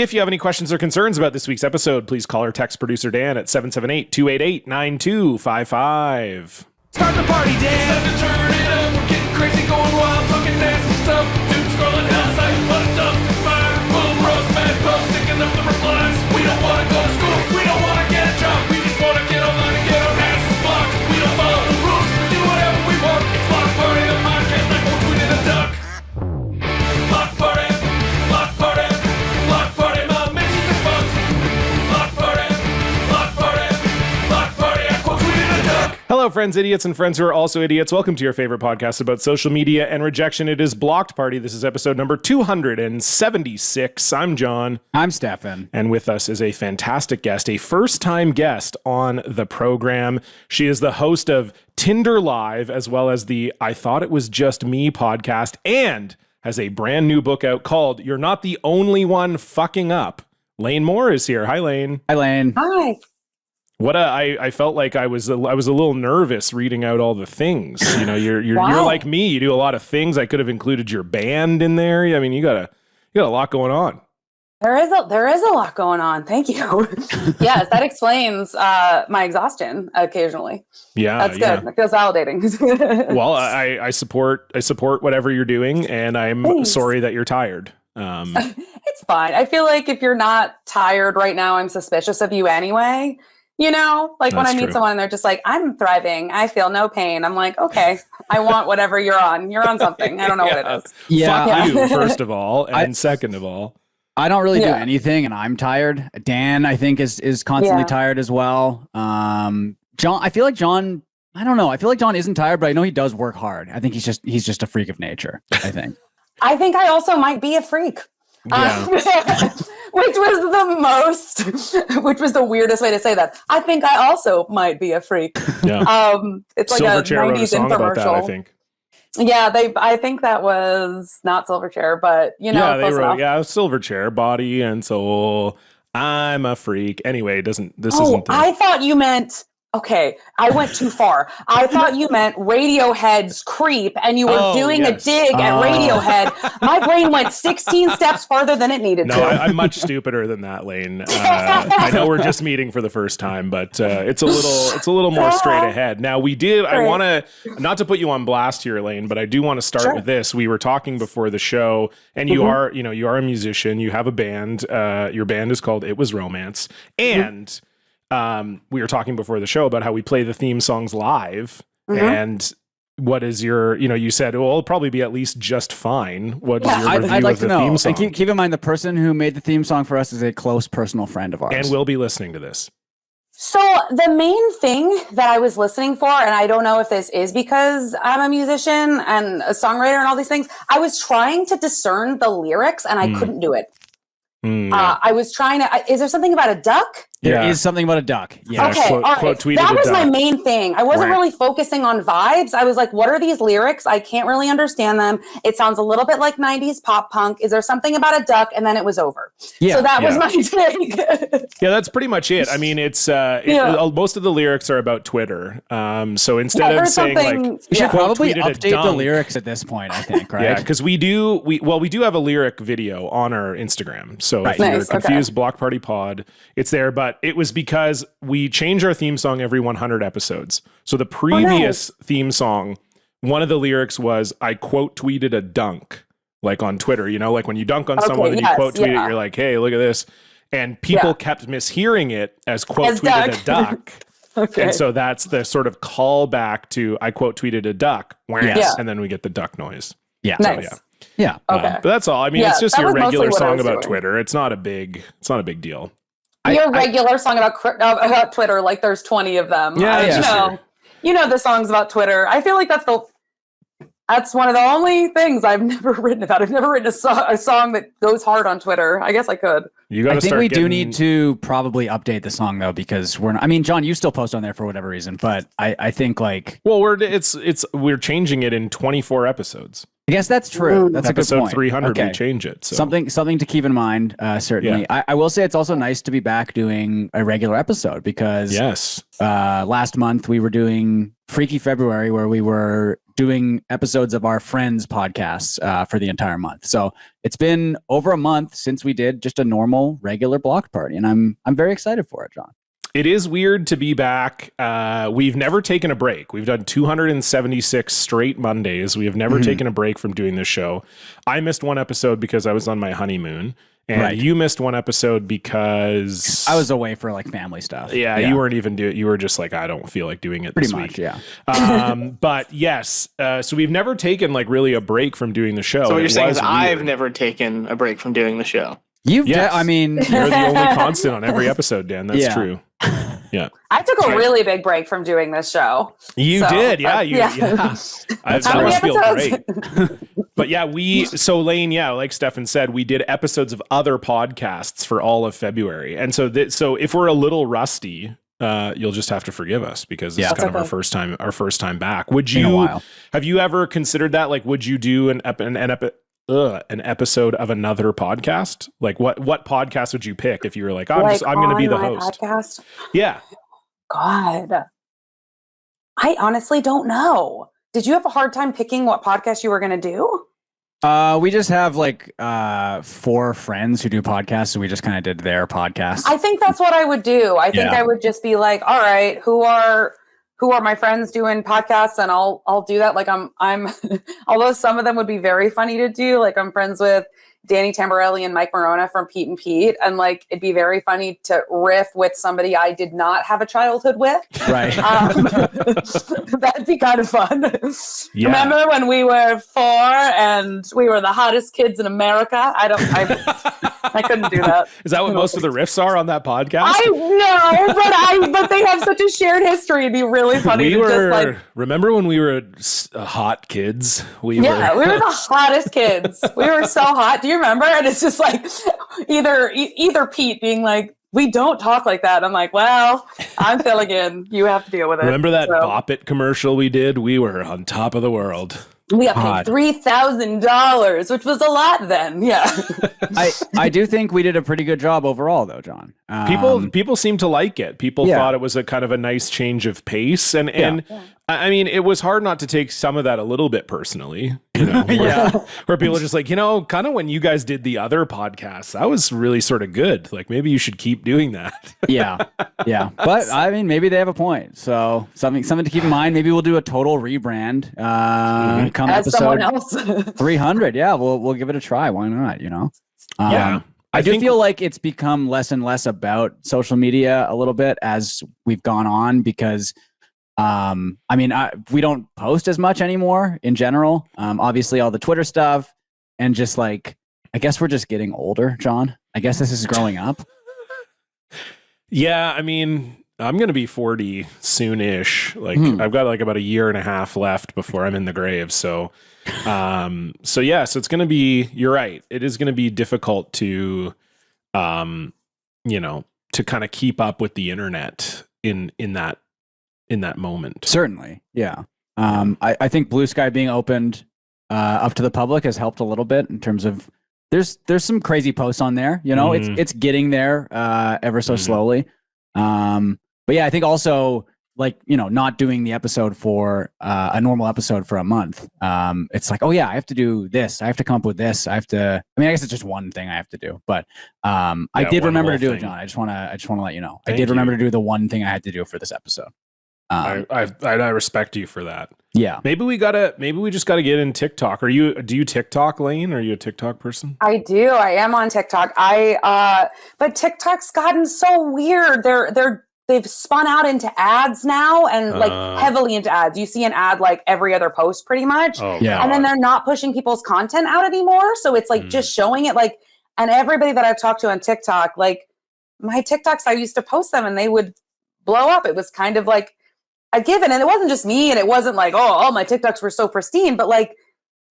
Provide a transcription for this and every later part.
If you have any questions or concerns about this week's episode, please call or text producer Dan at 778-288-9255. Start the party, Dan! Time to turn it up, we're getting crazy, going wild, talking nasty stuff. Dude scrolling hell sight, what a dumpster fire. Boom, roast, bad post, sticking up the replies. We don't want to go to school, we don't want to get a job. We just want to get online and get our asses blocked. We don't follow the rules, we do whatever we want. It's Block Party, the podcast, like we're tweeting a duck. Block Party, Block Party, Block Party, my mentions are fun. Block Party, Block Party, Block Party, I quote tweeted a duck. Hello, friends, idiots, and friends who are also idiots. Welcome to your favorite podcast about social media and rejection. It is Blocked Party. This is episode number 276. I'm John. I'm Stefan. And with us is a fantastic guest, a first-time guest on the program. She is the host of Tinder Live, as well as the I Thought It Was Just Me podcast, and has a brand new book out called You're Not the Only One Fucking Up. Lane Moore is here. Hi, Lane. Hi, Lane. Hi. I felt like I was a little nervous reading out all the things. You know, you're like me. You do a lot of things. I could have included your band in there. I mean, you got a lot going on. There is a lot going on. Thank you. Yes, that explains my exhaustion occasionally. Yeah, that's good. It feels validating. Well, I support whatever you're doing, and I'm Thanks. sorry that you're tired. It's fine. I feel like if you're not tired right now, I'm suspicious of you anyway. You know, like when That's I meet true. someone and they're just like, I'm thriving. I feel no pain. I'm like, okay, I want whatever you're on. You're on something. I don't know what it is. Fuck you, first of all, and second of all. I don't really do anything, and I'm tired. Dan, I think, is constantly tired as well. John, I feel like John. I don't know. I feel like John isn't tired, but I know he does work hard. I think he's just a freak of nature. I think. I think I also might be a freak. Yeah. Which was the weirdest way to say that. I think I also might be a freak. Yeah. It's like Silverchair a wrote a 90s song about that, I infomercial. think. Yeah, I think that was not Silverchair, but you know, They close wrote, enough. Silverchair, body and soul. I'm a freak. Anyway, isn't I thought you meant. Okay, I went too far. I thought you meant Radiohead's Creep, and you were doing a dig at Radiohead. My brain went 16 steps farther than it needed to. No, I'm much stupider than that, Lane. I know we're just meeting for the first time, but it's a little more straight ahead. Now we did. I want to not to put you on blast here, Lane, but I do want to start with this. We were talking before the show, and you are a musician. You have a band. Your band is called It Was Romance, and we were talking before the show about how we play the theme songs live, and what is your, you said, well, it'll probably be at least just fine. What is your review I'd like of to the know. theme song? And keep in mind, the person who made the theme song for us is a close personal friend of ours. And we'll be listening to this. So the main thing that I was listening for, and I don't know if this is because I'm a musician and a songwriter and all these things, I was trying to discern the lyrics and I couldn't do it. I was trying to, is there something about a duck? There is something about a duck. Yeah. Okay, all right. That was my main thing. I wasn't really focusing on vibes. I was like, what are these lyrics? I can't really understand them. It sounds a little bit like 90s pop punk. Is there something about a duck? And then it was over. Yeah, so that was my take. Yeah, that's pretty much it. I mean, it's most of the lyrics are about Twitter. So instead of saying like, we should probably update the lyrics lyrics at this point, I think, right? Yeah, because we do have a lyric video on our Instagram. So if you're confused, Block Party Pod, it's there. But it was because we change our theme song every 100 episodes. So the previous theme song, one of the lyrics was, I quote tweeted a dunk, like on Twitter, like when you dunk on someone and you quote tweet it, you're like, hey, look at this. And people kept mishearing it as quote tweeted a duck. And so that's the sort of callback to I quote tweeted a duck. And then we get the duck noise. Yeah. Nice. So, yeah. But that's all. I mean, it's just your regular song about Twitter. It's not a big deal. Your regular song about Twitter, like there's 20 of them. You know the songs about Twitter. I feel like that's one of the only things I've never written about. I've never written a song that goes hard on Twitter. I guess I could. I think we do need to probably update the song though, because John, you still post on there for whatever reason, but I think we're changing it in 24 episodes. I guess that's true. That's episode a good point. 300. We change it. So. Something to keep in mind. Certainly, I will say it's also nice to be back doing a regular episode because last month we were doing Freaky February, where we were doing episodes of our friends' podcasts for the entire month. So it's been over a month since we did just a normal, regular block party, and I'm very excited for it, John. It is weird to be back. We've never taken a break. We've done 276 straight Mondays. We have never taken a break from doing this show. I missed one episode because I was on my honeymoon. And you missed one episode because I was away for like family stuff. Yeah, you weren't even doing. You were just like, I don't feel like doing it this week. Yeah. But yes, so we've never taken like really a break from doing the show. So what you're saying is I've never taken a break from doing the show. I mean, you're the only constant on every episode, Dan. That's true. Yeah. I took a really big break from doing this show. You did, yeah. That must feel great. But yeah, Lane, like Stefan said, we did episodes of other podcasts for all of February. And so if we're a little rusty, you'll just have to forgive us because this is kind of our first time back. Have you ever considered that? Like, would you do an episode of another podcast? Like what podcast would you pick if you were like, I'm going to be the host? Podcast? Yeah. God, I honestly don't know. Did you have a hard time picking what podcast you were going to do? We just have like 4 friends who do podcasts, so we just kind of did their podcast. I think that's what I would do. I think I would just be like, all right, who are my friends doing podcasts, and I'll do that. Like I'm although some of them would be very funny to do. Like I'm friends with Danny Tamborelli and Mike Morona from Pete and Pete, and like it'd be very funny to riff with somebody I did not have a childhood with. Right. That'd be kind of fun. Yeah. Remember when we were 4 and we were the hottest kids in America? I couldn't do that. Is that what most of the riffs are on that podcast? I know, but they have such a shared history. It'd be really funny. Remember when we were hot kids? We were the hottest kids. We were so hot. Do you remember? And it's just like either Pete being like, we don't talk like that. I'm like, well, I'm Filligan. You have to deal with it. Remember that Bop It commercial we did? We were on top of the world. We got paid $3,000, which was a lot then. Yeah. I do think we did a pretty good job overall, though, John. People seem to like it. People thought it was a kind of a nice change of pace, and I mean, it was hard not to take some of that a little bit personally. Where people are just like, kind of when you guys did the other podcasts, that was really sort of good. Like maybe you should keep doing that. Yeah. But I mean, maybe they have a point. So something to keep in mind. Maybe we'll do a total rebrand. Come as episode someone else. 300. Yeah, we'll give it a try. Why not? I do feel like it's become less and less about social media a little bit as we've gone on because. We don't post as much anymore in general. Obviously all the Twitter stuff and just like, I guess we're just getting older, John. I guess this is growing up. Yeah. I mean, I'm going to be 40 soon-ish. Like I've got like about a year and a half left before I'm in the grave. So it's going to be, you're right. It is going to be difficult to, to kind of keep up with the internet in that moment. Certainly. Yeah. I think Blue Sky being opened up to the public has helped a little bit in terms of there's some crazy posts on there, it's getting there ever so slowly. But yeah, I think also like, not doing the episode for a normal episode for a month. It's like, oh yeah, I have to do this. I have to come up with this. I guess it's just one thing I have to do, but I did remember to do it, John. I just want to let you know. I did remember to do the one thing I had to do for this episode. I respect you for that. Yeah. Maybe we just gotta get in TikTok. Do you TikTok, Lane? Are you a TikTok person? I do. I am on TikTok. But TikTok's gotten so weird. They've spun out into ads now and like heavily into ads. You see an ad like every other post pretty much. Oh, yeah. And then they're not pushing people's content out anymore. So it's like just showing it like, and everybody that I've talked to on TikTok, like my TikToks, I used to post them and they would blow up. It was kind of like a given. And it wasn't just me. And it wasn't like, oh, all my TikToks were so pristine, but like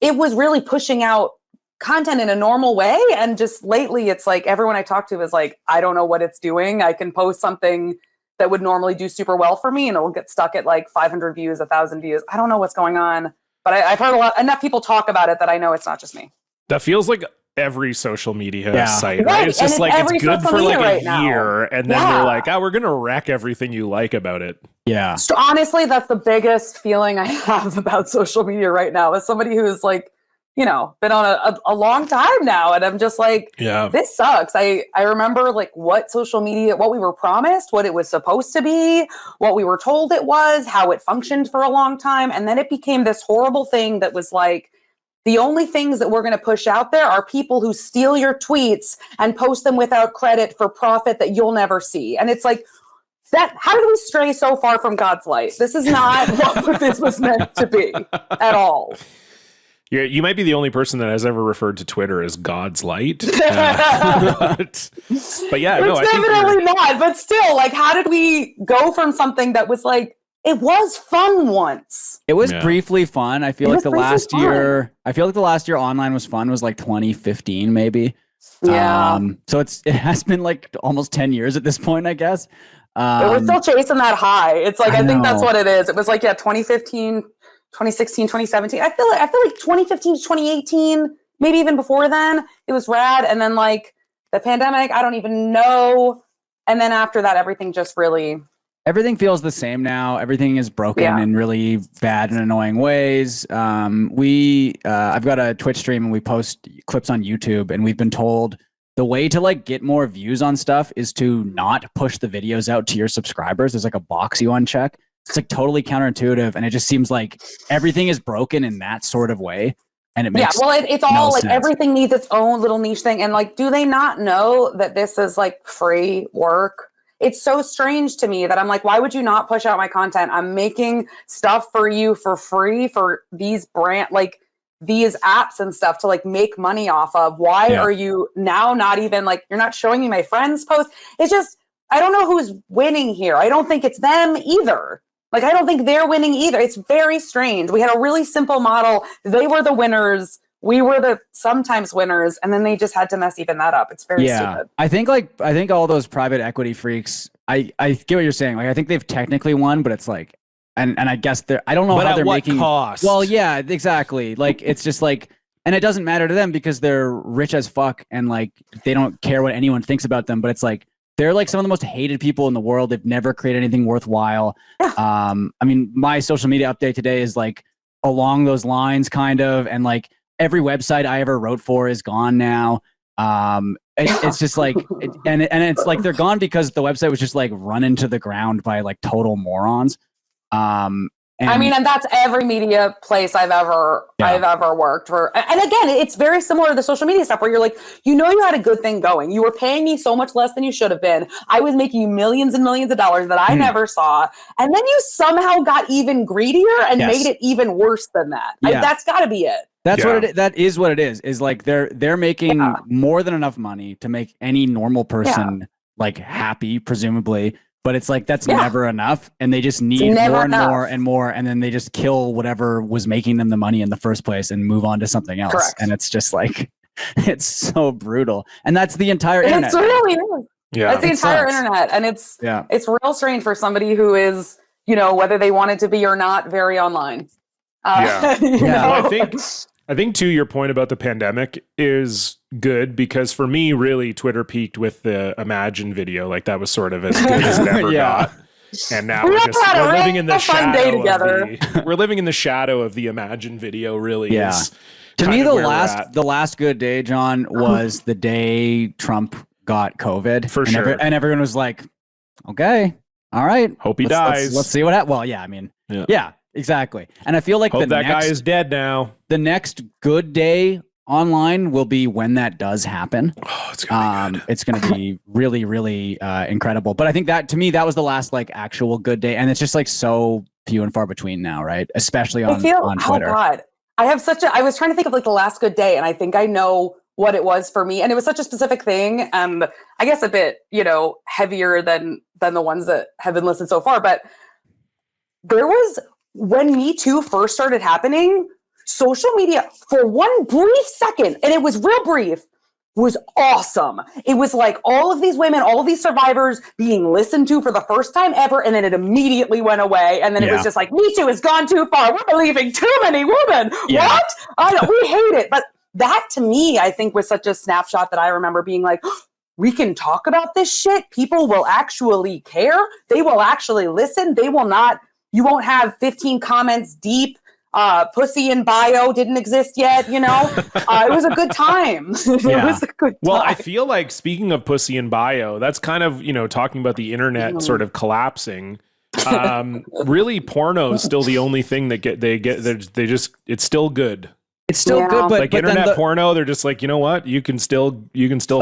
it was really pushing out content in a normal way. And just lately it's like everyone I talk to is like, I don't know what it's doing. I can post something that would normally do super well for me and it will get stuck at like 500 views, 1,000 views. I don't know what's going on, but I've heard enough people talk about it that I know it's not just me. That feels like every social media site, right? right? It's just like it's good for like right a year, and then they're like, "Oh, we're gonna wreck everything you like about it." Yeah. So honestly, that's the biggest feeling I have about social media right now, as somebody who's like, been on a long time now, and I'm just like, this sucks. I remember like what social media, what we were promised, what it was supposed to be, what we were told it was, how it functioned for a long time, and then it became this horrible thing that was like, the only things that we're going to push out there are people who steal your tweets and post them without credit for profit that you'll never see. And it's like, how did we stray so far from God's light? This is not what this was meant to be at all. You might be the only person that has ever referred to Twitter as God's light. But yeah, it's definitely not. But still, like, how did we go from something that was like, it was fun once? It was briefly fun. I feel like the last year online was fun, was like 2015 maybe. Yeah. So it has been like almost 10 years at this point, I guess. We're still chasing that high. It's like, I think that's what it is. It was like, 2015, 2016, 2017. I feel like 2015 to 2018, maybe even before then, it was rad. And then like the pandemic, I don't even know. And then after that, everything feels the same now. Everything is broken in really bad and annoying ways. I've got a Twitch stream and we post clips on YouTube, and we've been told the way to like get more views on stuff is to not push the videos out to your subscribers. There's like a box you uncheck. It's like totally counterintuitive, and it just seems like everything is broken in that sort of way. And it makes it's all like sense. Everything needs its own little niche thing. And like, do they not know that this is like free work? It's so strange to me that I'm like, why would you not push out my content? I'm making stuff for you for free for these these apps and stuff to like make money off of. Why are you now not even like, you're not showing me my friends' posts? It's just, I don't know who's winning here. I don't think it's them either. Like, I don't think they're winning either. It's very strange. We had a really simple model. They were the winners. We were the sometimes winners. And then they just had to mess even that up. It's very stupid. I think all those private equity freaks, I get what you're saying. Like, I think they've technically won, but it's like, and I guess I don't know how they're making cost. Well, yeah, exactly. Like, it's just like, and it doesn't matter to them because they're rich as fuck and like, they don't care what anyone thinks about them. But it's like, they're like some of the most hated people in the world. They've never created anything worthwhile. I mean, my social media update today is like along those lines, kind of. And like every website I ever wrote for is gone now. It's just like, and it's like they're gone because the website was just like run into the ground by like total morons. And that's every media place I've ever worked for. And again, it's very similar to the social media stuff where you're like, you had a good thing going. You were paying me so much less than you should have been. I was making you millions and millions of dollars that I never saw. And then you somehow got even greedier and made it even worse than that. Yeah. That's got to be it. That's what it is. That is what it is. Is like they're making more than enough money to make any normal person like happy, presumably. But it's like that's never enough, and they just need more and more and more, and then they just kill whatever was making them the money in the first place and move on to something else. Correct. And it's just like it's so brutal, and that's the entire internet. It's really is. Yeah, that's the entire internet, and it's real strange for somebody who is whether they wanted to be or not very online. Well, I think to your point about the pandemic is good because for me, really, Twitter peaked with the Imagine video. Like that was sort of as good as it ever got. And now we're living in the shadow. We're living in the shadow of the Imagine video. Really, is to me the last good day, John, was the day Trump got COVID. For sure, and everyone was like, "Okay, all right, hope he dies. Let's see what happens." Well, yeah, I mean, yeah. Exactly. And I feel like that guy is dead now. The next good day online will be when that does happen. Oh, it's gonna be good. It's gonna be really, really incredible. But I think that to me, that was the last like actual good day. And it's just like so few and far between now, right? Especially on Twitter. Oh God. I was trying to think of like the last good day, and I think I know what it was for me. And it was such a specific thing. I guess a bit, heavier than the ones that have been listed so far. But there was, when Me Too first started happening, social media for one brief second, and it was real brief, was awesome. It was like all of these women, all of these survivors being listened to for the first time ever, and then it immediately went away. And then it was just like, Me Too has gone too far. We're believing too many women. What? We hate it. But that to me, I think was such a snapshot that I remember being like, we can talk about this shit. People will actually care. They will actually listen. They will not, you won't have 15 comments deep. Pussy in bio didn't exist yet, you know? It was a good time. It was a good time. Well, I feel like speaking of pussy in bio, that's kind of, talking about the internet sort of collapsing. Really, porno is still the only thing that it's still good. It's still good, but like internet porno, they're just like, you know what? You can still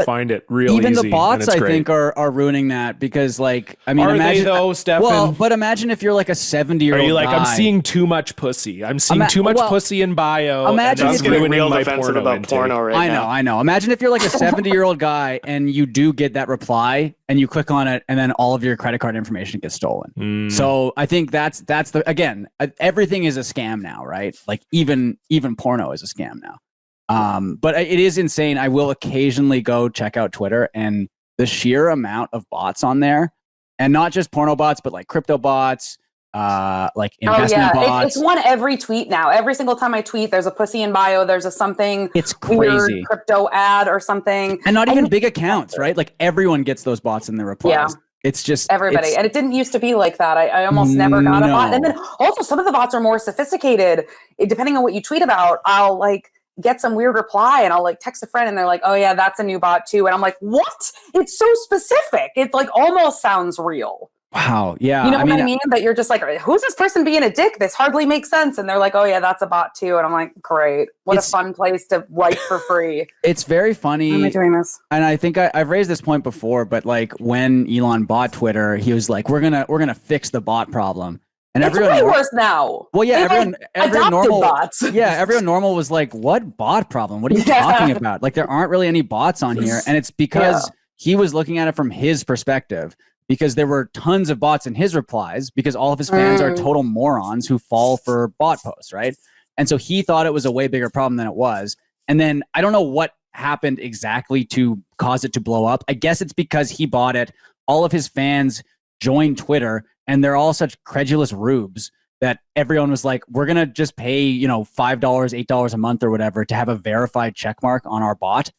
find it real easy. Even the bots, I think, are ruining that because, like, I mean, imagine they though, Stefan? Well, but imagine if you're like a 70-year-old. Are you like, guy. I'm seeing too much pussy. I'm seeing too much pussy in bio. Imagine if you're real defensive about porno right now. I know. Imagine if you're like a 70-year-old guy and you do get that reply and you click on it and then all of your credit card information gets stolen. So I think that's again, everything is a scam now, right? Like even porno is a scam now. But it is insane. I will occasionally go check out Twitter and the sheer amount of bots on there, and not just porno bots, but like crypto bots, like investment bots. It's one every tweet now. Every single time I tweet, there's a pussy in bio. There's a something. It's crazy. Weird crypto ad or something. And not even big accounts, right? Like everyone gets those bots in their replies. Yeah. It's just everybody. And it didn't used to be like that. I almost never got a bot. And then also some of the bots are more sophisticated. Depending on what you tweet about, I'll like get some weird reply and I'll like text a friend and they're like, oh yeah, that's a new bot too. And I'm like, what? It's so specific. It like almost sounds real. Wow. Yeah. You know what I mean? That you're just like, who's this person being a dick? This hardly makes sense. And they're like, oh yeah, that's a bot too. And I'm like, great. What a fun place to write for free. It's very funny. Why am I doing this? And I think I've raised this point before, but like when Elon bought Twitter, he was like, we're gonna fix the bot problem. And it's way worse now. Well, yeah, everyone normal bots. Yeah, everyone normal was like, what bot problem? What are you talking about? Like there aren't really any bots on here. And it's because he was looking at it from his perspective. Because there were tons of bots in his replies because all of his fans are total morons who fall for bot posts, right? And so he thought it was a way bigger problem than it was. And then I don't know what happened exactly to cause it to blow up. I guess it's because he bought it. All of his fans joined Twitter and they're all such credulous rubes that everyone was like, we're going to just pay, $5, $8 a month or whatever to have a verified check mark on our bot.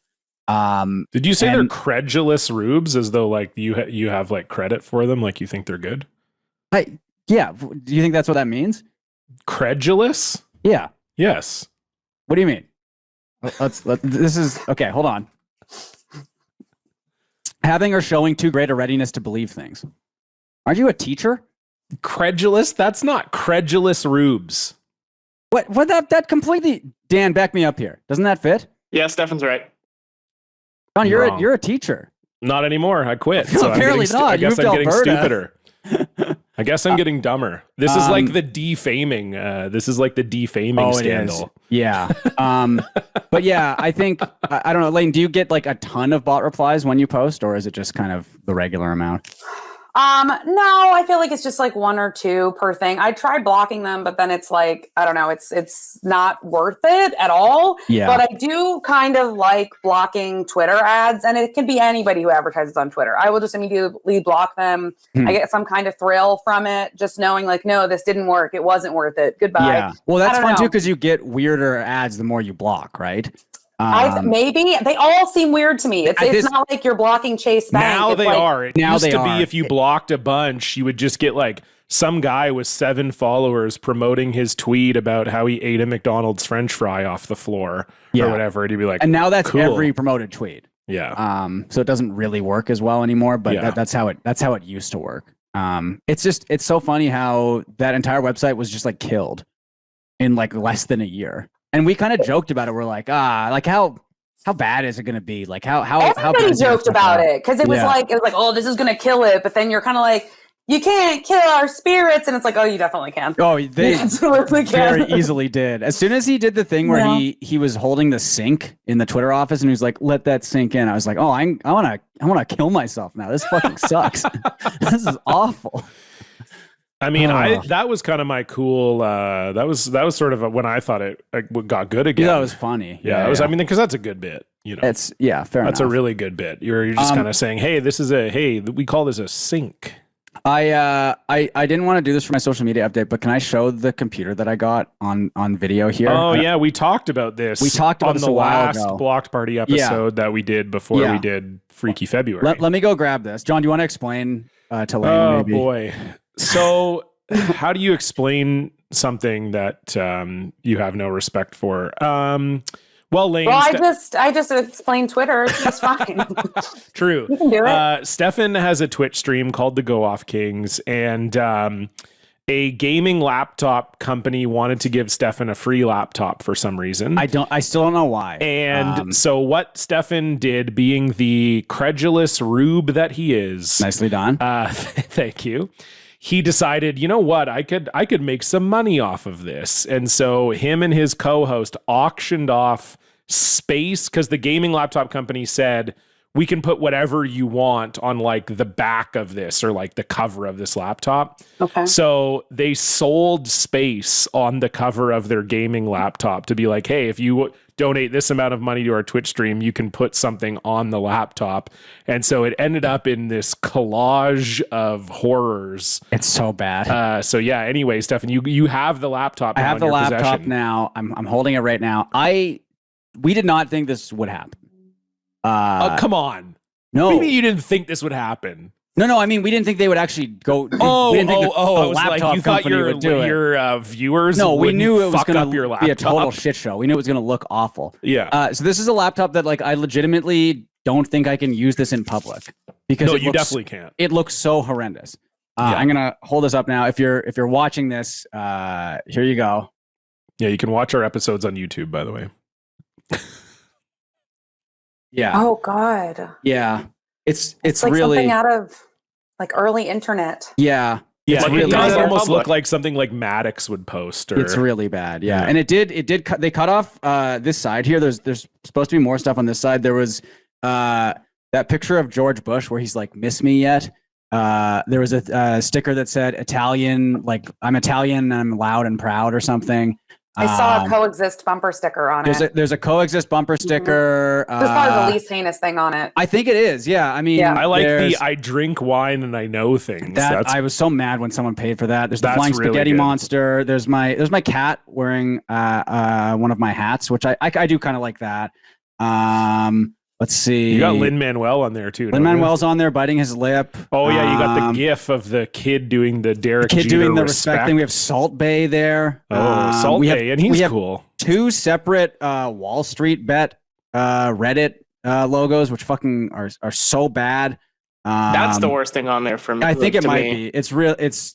Did you say they're credulous rubes as though like you have like credit for them? Like you think they're good? Yeah. Do you think that's what that means? Credulous? Yeah. Yes. What do you mean? This is okay. Hold on. Having or showing too great a readiness to believe things. Aren't you a teacher? Credulous? That's not credulous rubes. What that completely, Dan, back me up here. Doesn't that fit? Yeah, Stefan's right. John, you're a teacher. Not anymore. I quit. So apparently not. I guess I'm getting Alberta. stupider. I guess I'm getting dumber. This is like the defaming. This is like the defaming scandal. Yeah. But yeah, I think I don't know, Lane. Do you get like a ton of bot replies when you post, or is it just kind of the regular amount? No, I feel like it's just like one or two per thing. I tried blocking them, but then it's like, I don't know, it's not worth it at all. Yeah. But I do kind of like blocking Twitter ads, and it can be anybody who advertises on Twitter. I will just immediately block them. I get some kind of thrill from it, just knowing like, no, this didn't work. It wasn't worth it. Goodbye. Yeah. Well, that's fun too, because you get weirder ads the more you block, right? Maybe they all seem weird to me. It's not like you're blocking Chase Bank. Now they are. It used to be if you blocked blocked a bunch, you would just get like some guy with 7 followers promoting his tweet about how he ate a McDonald's French fry off the floor or whatever. And he'd be like, and now that's cool. every promoted tweet. Yeah. So it doesn't really work as well anymore, but that's how it used to work. It's so funny how that entire website was just like killed in like less than a year. And we kind of joked about it. We're like, like how bad is it going to be? Like how everybody joked about it because it was like, oh, this is going to kill it. But then you're kind of like, you can't kill our spirits. And it's like, oh, you definitely can. Oh, they absolutely can. Very easily did. As soon as he did the thing where he was holding the sink in the Twitter office and he was like, let that sink in. I was like, oh, I want to kill myself now. This fucking sucks. This is awful. I mean, that was kind of my cool. That was sort of when I thought it got good again. Yeah, that was funny. Yeah, it was. I mean, because that's a good bit. Fair enough. That's a really good bit. You're just kind of saying, hey, we call this a sink. I didn't want to do this for my social media update, but can I show the computer that I got on video here? Oh yeah, we talked about this. We talked about on this the a while last ago. Blocked Party episode that we did before we did Freaky February. Let me go grab this. John, do you want to explain to Lane? Oh maybe? boy. So how do you explain something that you have no respect for? Well, Lane. I just explained Twitter. It's fine. True. You can do it. Stefan has a Twitch stream called the Go Off Kings, and a gaming laptop company wanted to give Stefan a free laptop for some reason. I still don't know why. And so what Stefan did, being the credulous rube that he is, nicely done. Thank you. He decided, you know what, I could make some money off of this. And so him and his co-host auctioned off space, because the gaming laptop company said, we can put whatever you want on like the back of this or like the cover of this laptop. Okay. So they sold space on the cover of their gaming laptop to be like, hey, if you donate this amount of money to our Twitch stream, you can put something on the laptop. And so it ended up in this collage of horrors. It's so bad. So yeah, anyway, Stefan, you have the laptop now. I have the laptop now. I'm holding it right now. We did not think this would happen. Come on. No. Maybe you didn't think this would happen. No. I mean, we didn't think they would actually go. Oh, we didn't think I was like, you thought your viewers. No, we knew it was going to to be a total shit show. We knew it was going to look awful. Yeah. So this is a laptop that, like, I legitimately don't think I can use this in public because you definitely can't. It looks so horrendous. I'm gonna hold this up now. If you're watching this, here you go. Yeah, you can watch our episodes on YouTube, by the way. Yeah. Oh God. Yeah. It's like really something out of like early internet. Yeah. Yeah, really, it does really almost public. look like something like Maddox would post. Or, it's really bad. Yeah. And it did cut. They cut off this side here. There's supposed to be more stuff on this side. There was that picture of George Bush where he's like, "Miss me yet?" There was a sticker that said Italian, like I'm Italian and I'm loud and proud or something. I saw a coexist bumper sticker on it. There's a coexist bumper sticker. It was probably the least heinous thing on it. I think it is. Yeah. I mean, I like the I drink wine and I know things. I was so mad when someone paid for that. There's the flying really spaghetti good. monster. There's my cat wearing one of my hats, which I do kind of like that. Let's see. You got Lin-Manuel on there too. Lin-Manuel's on there biting his lip. Oh yeah, you got the GIF of the kid doing the Derek Jeter doing the respect thing. We have Salt Bay there. Salt Bay, and he's cool. Two separate Wall Street Bet Reddit logos, which fucking are so bad. That's the worst thing on there for me. I think it might be. It's real. It's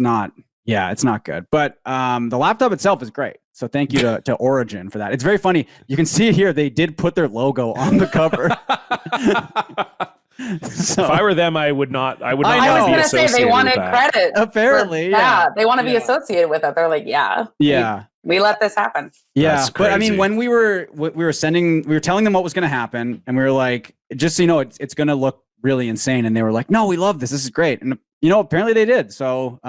not. Yeah, it's not good. But the laptop itself is great. So thank you to Origin for that. It's very funny. You can see here they did put their logo on the cover. So, if I were them, I would not. I was going to say they wanted credit. Apparently, they want to be associated with it. They're like, we let this happen. Yeah, but I mean, when we were telling them what was going to happen, and we were like, just so you know, it's going to look really insane, and they were like, no, we love this. This is great, and apparently they did. So.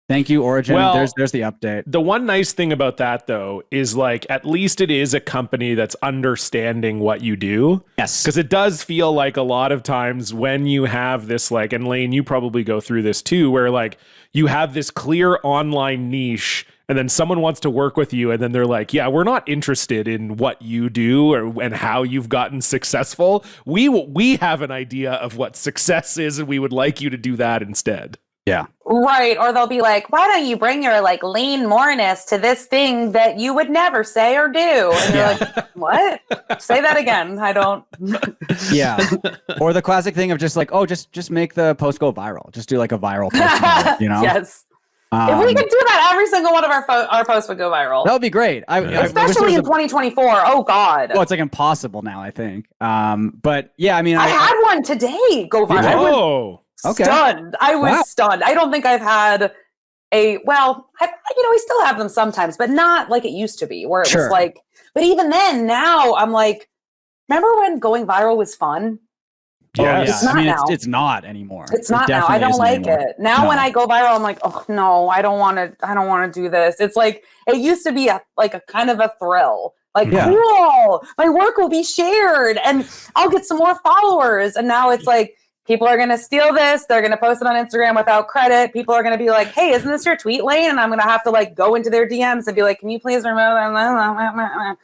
Thank you, Origin. Well, there's the update. The one nice thing about that, though, is like at least it is a company that's understanding what you do. Yes. Because it does feel like a lot of times when you have this, like, and Lane, you probably go through this too, where like you have this clear online niche and then someone wants to work with you and then they're like, yeah, we're not interested in what you do and how you've gotten successful. We have an idea of what success is and we would like you to do that instead. Yeah. Right. Or they'll be like, why don't you bring your like lean moreness to this thing that you would never say or do? And you're like, what? Say that again. I don't. Yeah. Or the classic thing of just like, oh, just make the post go viral. Just do like a viral post, Yes. If we could do that, every single one of our posts would go viral. That would be great. Especially in 2024. Oh God. Well, it's like impossible now, I think. But yeah, I mean, I had one today go viral. Whoa. Okay. Stunned. I was stunned. I don't think I've had I still have them sometimes, but not like it used to be where it was like, but even then now I'm like, remember when going viral was fun? Yes. It's not now. It's not anymore. It's not now. I don't like it. Now when I go viral, I'm like, oh no, I don't want to do this. It's like, it used to be a kind of a thrill. Like, cool, my work will be shared and I'll get some more followers. And now it's like, people are going to steal this. They're going to post it on Instagram without credit. People are going to be like, hey, isn't this your tweet lane? And I'm going to have to like go into their DMs and be like, can you please remove that?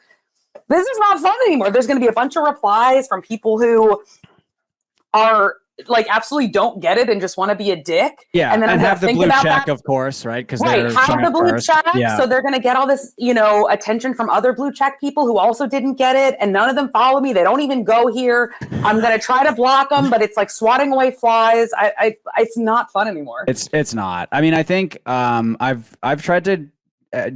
This is not fun anymore. There's going to be a bunch of replies from people who are like absolutely don't get it and just want to be a dick. Yeah, and then have the blue check, of course, right? Because right, have the blue check. Yeah. So they're going to get all this, attention from other blue check people who also didn't get it, and none of them follow me. They don't even go here. I'm going to try to block them, but it's like swatting away flies. It's not fun anymore. It's not. I mean, I think I've tried to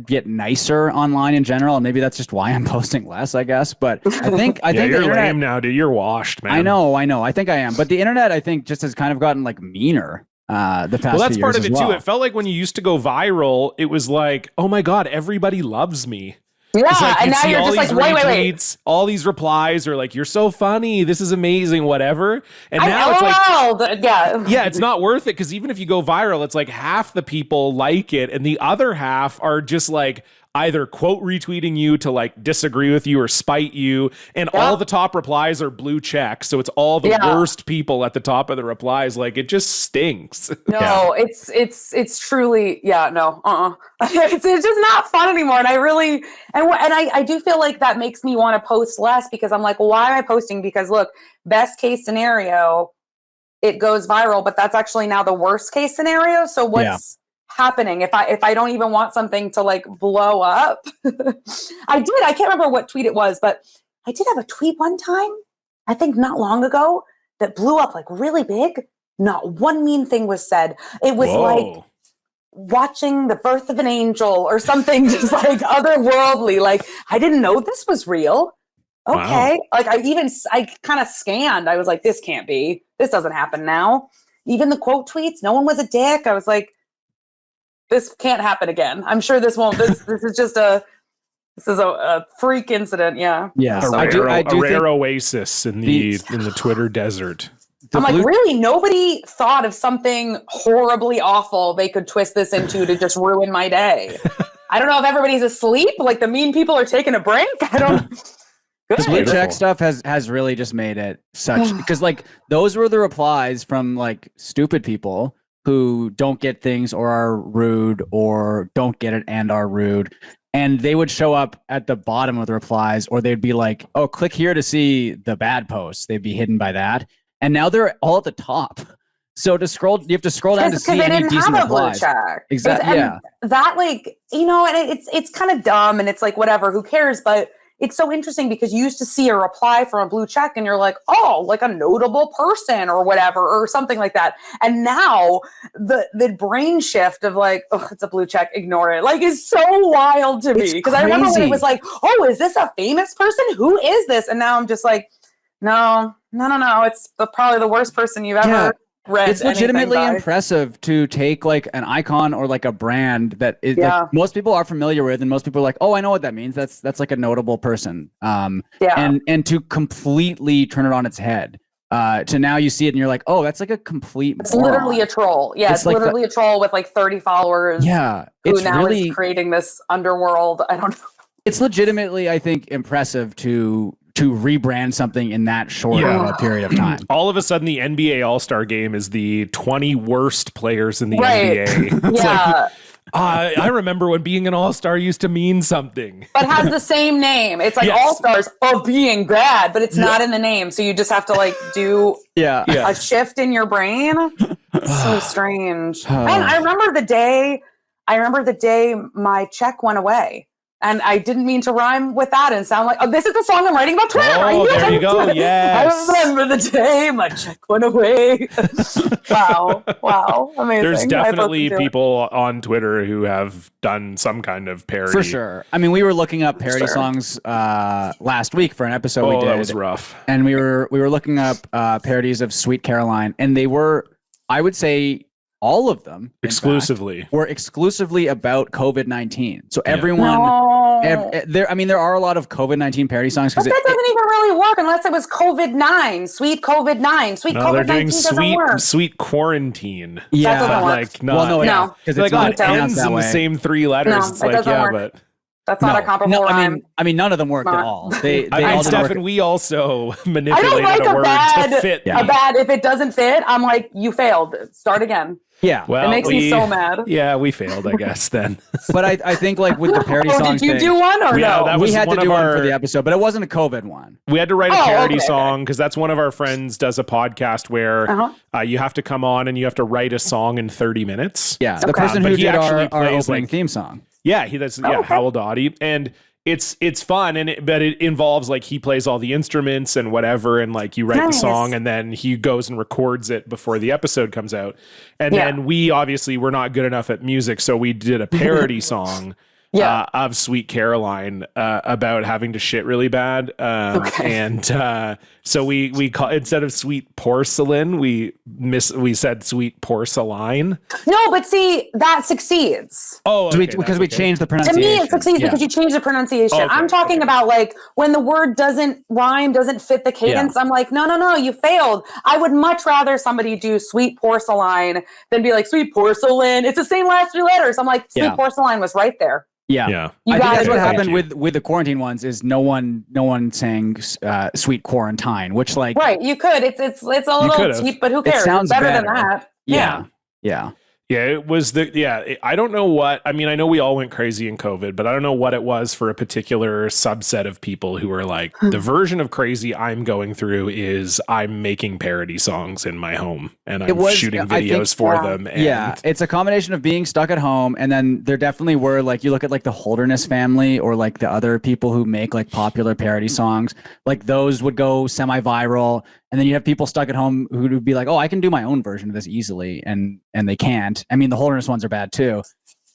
get nicer online in general, and maybe that's just why I'm posting less, I guess. But I think you're lame now, dude. You're washed, man. I know. I think I am. But the internet, I think, just has kind of gotten like meaner the past few years. Well, that's part of it too. It felt like when you used to go viral, it was like, oh my god, everybody loves me. Yeah, like and now you're just like, wait. All these replies are like, you're so funny. This is amazing, whatever. And now it's like, yeah, it's not worth it because even if you go viral, it's like half the people like it, and the other half are just like either quote retweeting you to like disagree with you or spite you, and all the top replies are blue checks. So it's all the worst people at the top of the replies. Like it just stinks. No, it's truly no. It's just not fun anymore. And I really I do feel like that makes me want to post less because I'm like, well, why am I posting? Because look, best case scenario, it goes viral, but that's actually now the worst case scenario. So what's happening if I don't even want something to like blow up? I can't remember what tweet it was, but I did have a tweet one time, I think not long ago, that blew up like really big. Not one mean thing was said. It was like watching the birth of an angel or something, just like otherworldly. Like I didn't know this was real. Okay. Wow. Like I kind of scanned. I was like, this can't be. This doesn't happen now. Even the quote tweets, no one was a dick. I was like, this can't happen again. I'm sure this won't. This is just a freak incident. Yeah. Yeah. So a rare oasis in the Twitter desert. I'm like, really? Nobody thought of something horribly awful they could twist this into to just ruin my day. I don't know if everybody's asleep. Like the mean people are taking a break. I don't. This blue check stuff has really just made it such because like those were the replies from like stupid people who don't get things or are rude or don't get it and are rude. And they would show up at the bottom of the replies, or they'd be like, oh, click here to see the bad posts. They'd be hidden by that. And now they're all at the top. So you have to scroll down to see any decent replies. Exactly. Yeah. That like, and it's kind of dumb and it's like, whatever, who cares? But it's so interesting because you used to see a reply from a blue check and you're like, oh, like a notable person or whatever, or something like that. And now the brain shift of like, oh, it's a blue check, ignore it. Like is so wild to me. Because I remember when it was like, oh, is this a famous person? Who is this? And now I'm just like, no. It's probably the worst person you've ever read. It's legitimately impressive to take like an icon or like a brand that is like most people are familiar with, and most people are like, oh, I know what that means. That's like a notable person. And to completely turn it on its head. To now you see it and you're like, oh, that's like a complete. It's literally a troll. Yeah, it's like literally a troll with like 30 followers. Yeah, who now is creating this underworld. I don't know. It's legitimately, I think, impressive to rebrand something in that short of a period of time. All of a sudden, the NBA All-Star Game is the 20 worst players in the NBA. Yeah. I remember when being an All-Star used to mean something. But has the same name. It's like All-Stars of being bad, but it's not in the name. So you just have to like do a shift in your brain. So strange. And I remember the day my check went away. And I didn't mean to rhyme with that and sound like, oh, this is the song I'm writing about Twitter. Oh, there you go. Yes. I remember the day my check went away. Wow. Amazing. There's definitely people on Twitter who have done some kind of parody. For sure. I mean, we were looking up parody songs last week for an episode we did. That was rough. And we were looking up parodies of Sweet Caroline. And they were, I would say, all of them were exclusively about COVID-19. So everyone, there are a lot of COVID-19 parody songs. But that doesn't even really work unless it was COVID-9, sweet COVID-9. Sweet COVID-19 doesn't work. Sweet quarantine. Yeah. But like, no. Because it's like on ends in the same three letters. No, it's like, but. That's not a comparable rhyme. I mean, none of them worked at all. They I mean, all didn't Stefan, work. we also I manipulated don't like a word to fit. a bad, if it doesn't fit, I'm like, you failed. Start again. Yeah. Well, it makes me so mad. Yeah, we failed, I guess, then. But I think like with the parody song did you thing, do one or Yeah, no? that was we had one to of do one our- for the episode, but it wasn't a COVID one. We had to write a parody okay. song because that's one of our friends does a podcast where you have to come on and you have to write a song in 30 minutes. Yeah, the Okay. person But who he did actually our plays, opening like- theme song. Yeah, Howell Dottie. And it's fun, but it involves like he plays all the instruments and whatever, and like you write the Nice. song and then he goes and records it before the episode comes out. And then we obviously were not good enough at music, so we did a parody song of Sweet Caroline about having to shit really bad. And so we call, instead of Sweet Porcelain, we said Sweet Porcelain. No, but see, that succeeds. Oh, okay, Because we changed the To pronunciation. me, it succeeds because you change the pronunciation. Okay, I'm talking about like when the word doesn't rhyme, doesn't fit the cadence. I'm like, no, you failed. I would much rather somebody do Sweet Porcelain than be like Sweet Porcelain. It's the same last 3 letters. I'm like, Sweet Porcelain was right there. Yeah. Yeah. You I think got that's it. what Thank happened with the quarantine ones is no one sang Sweet Quarantine, which like Right, you could. It's a little could've. cheap, but who It cares? sounds It's better than better. that. yeah. Yeah, it was I don't know what, I mean, I know we all went crazy in COVID, but I don't know what it was for a particular subset of people who were like, the version of crazy I'm going through is I'm making parody songs in my home and I'm shooting videos for them. And it's a combination of being stuck at home, and then there definitely were like, you look at like the Holderness family or like the other people who make like popular parody songs, like those would go semi-viral. And then you have people stuck at home who would be like, oh, I can do my own version of this easily. And they can't. I mean, the Holderness ones are bad too.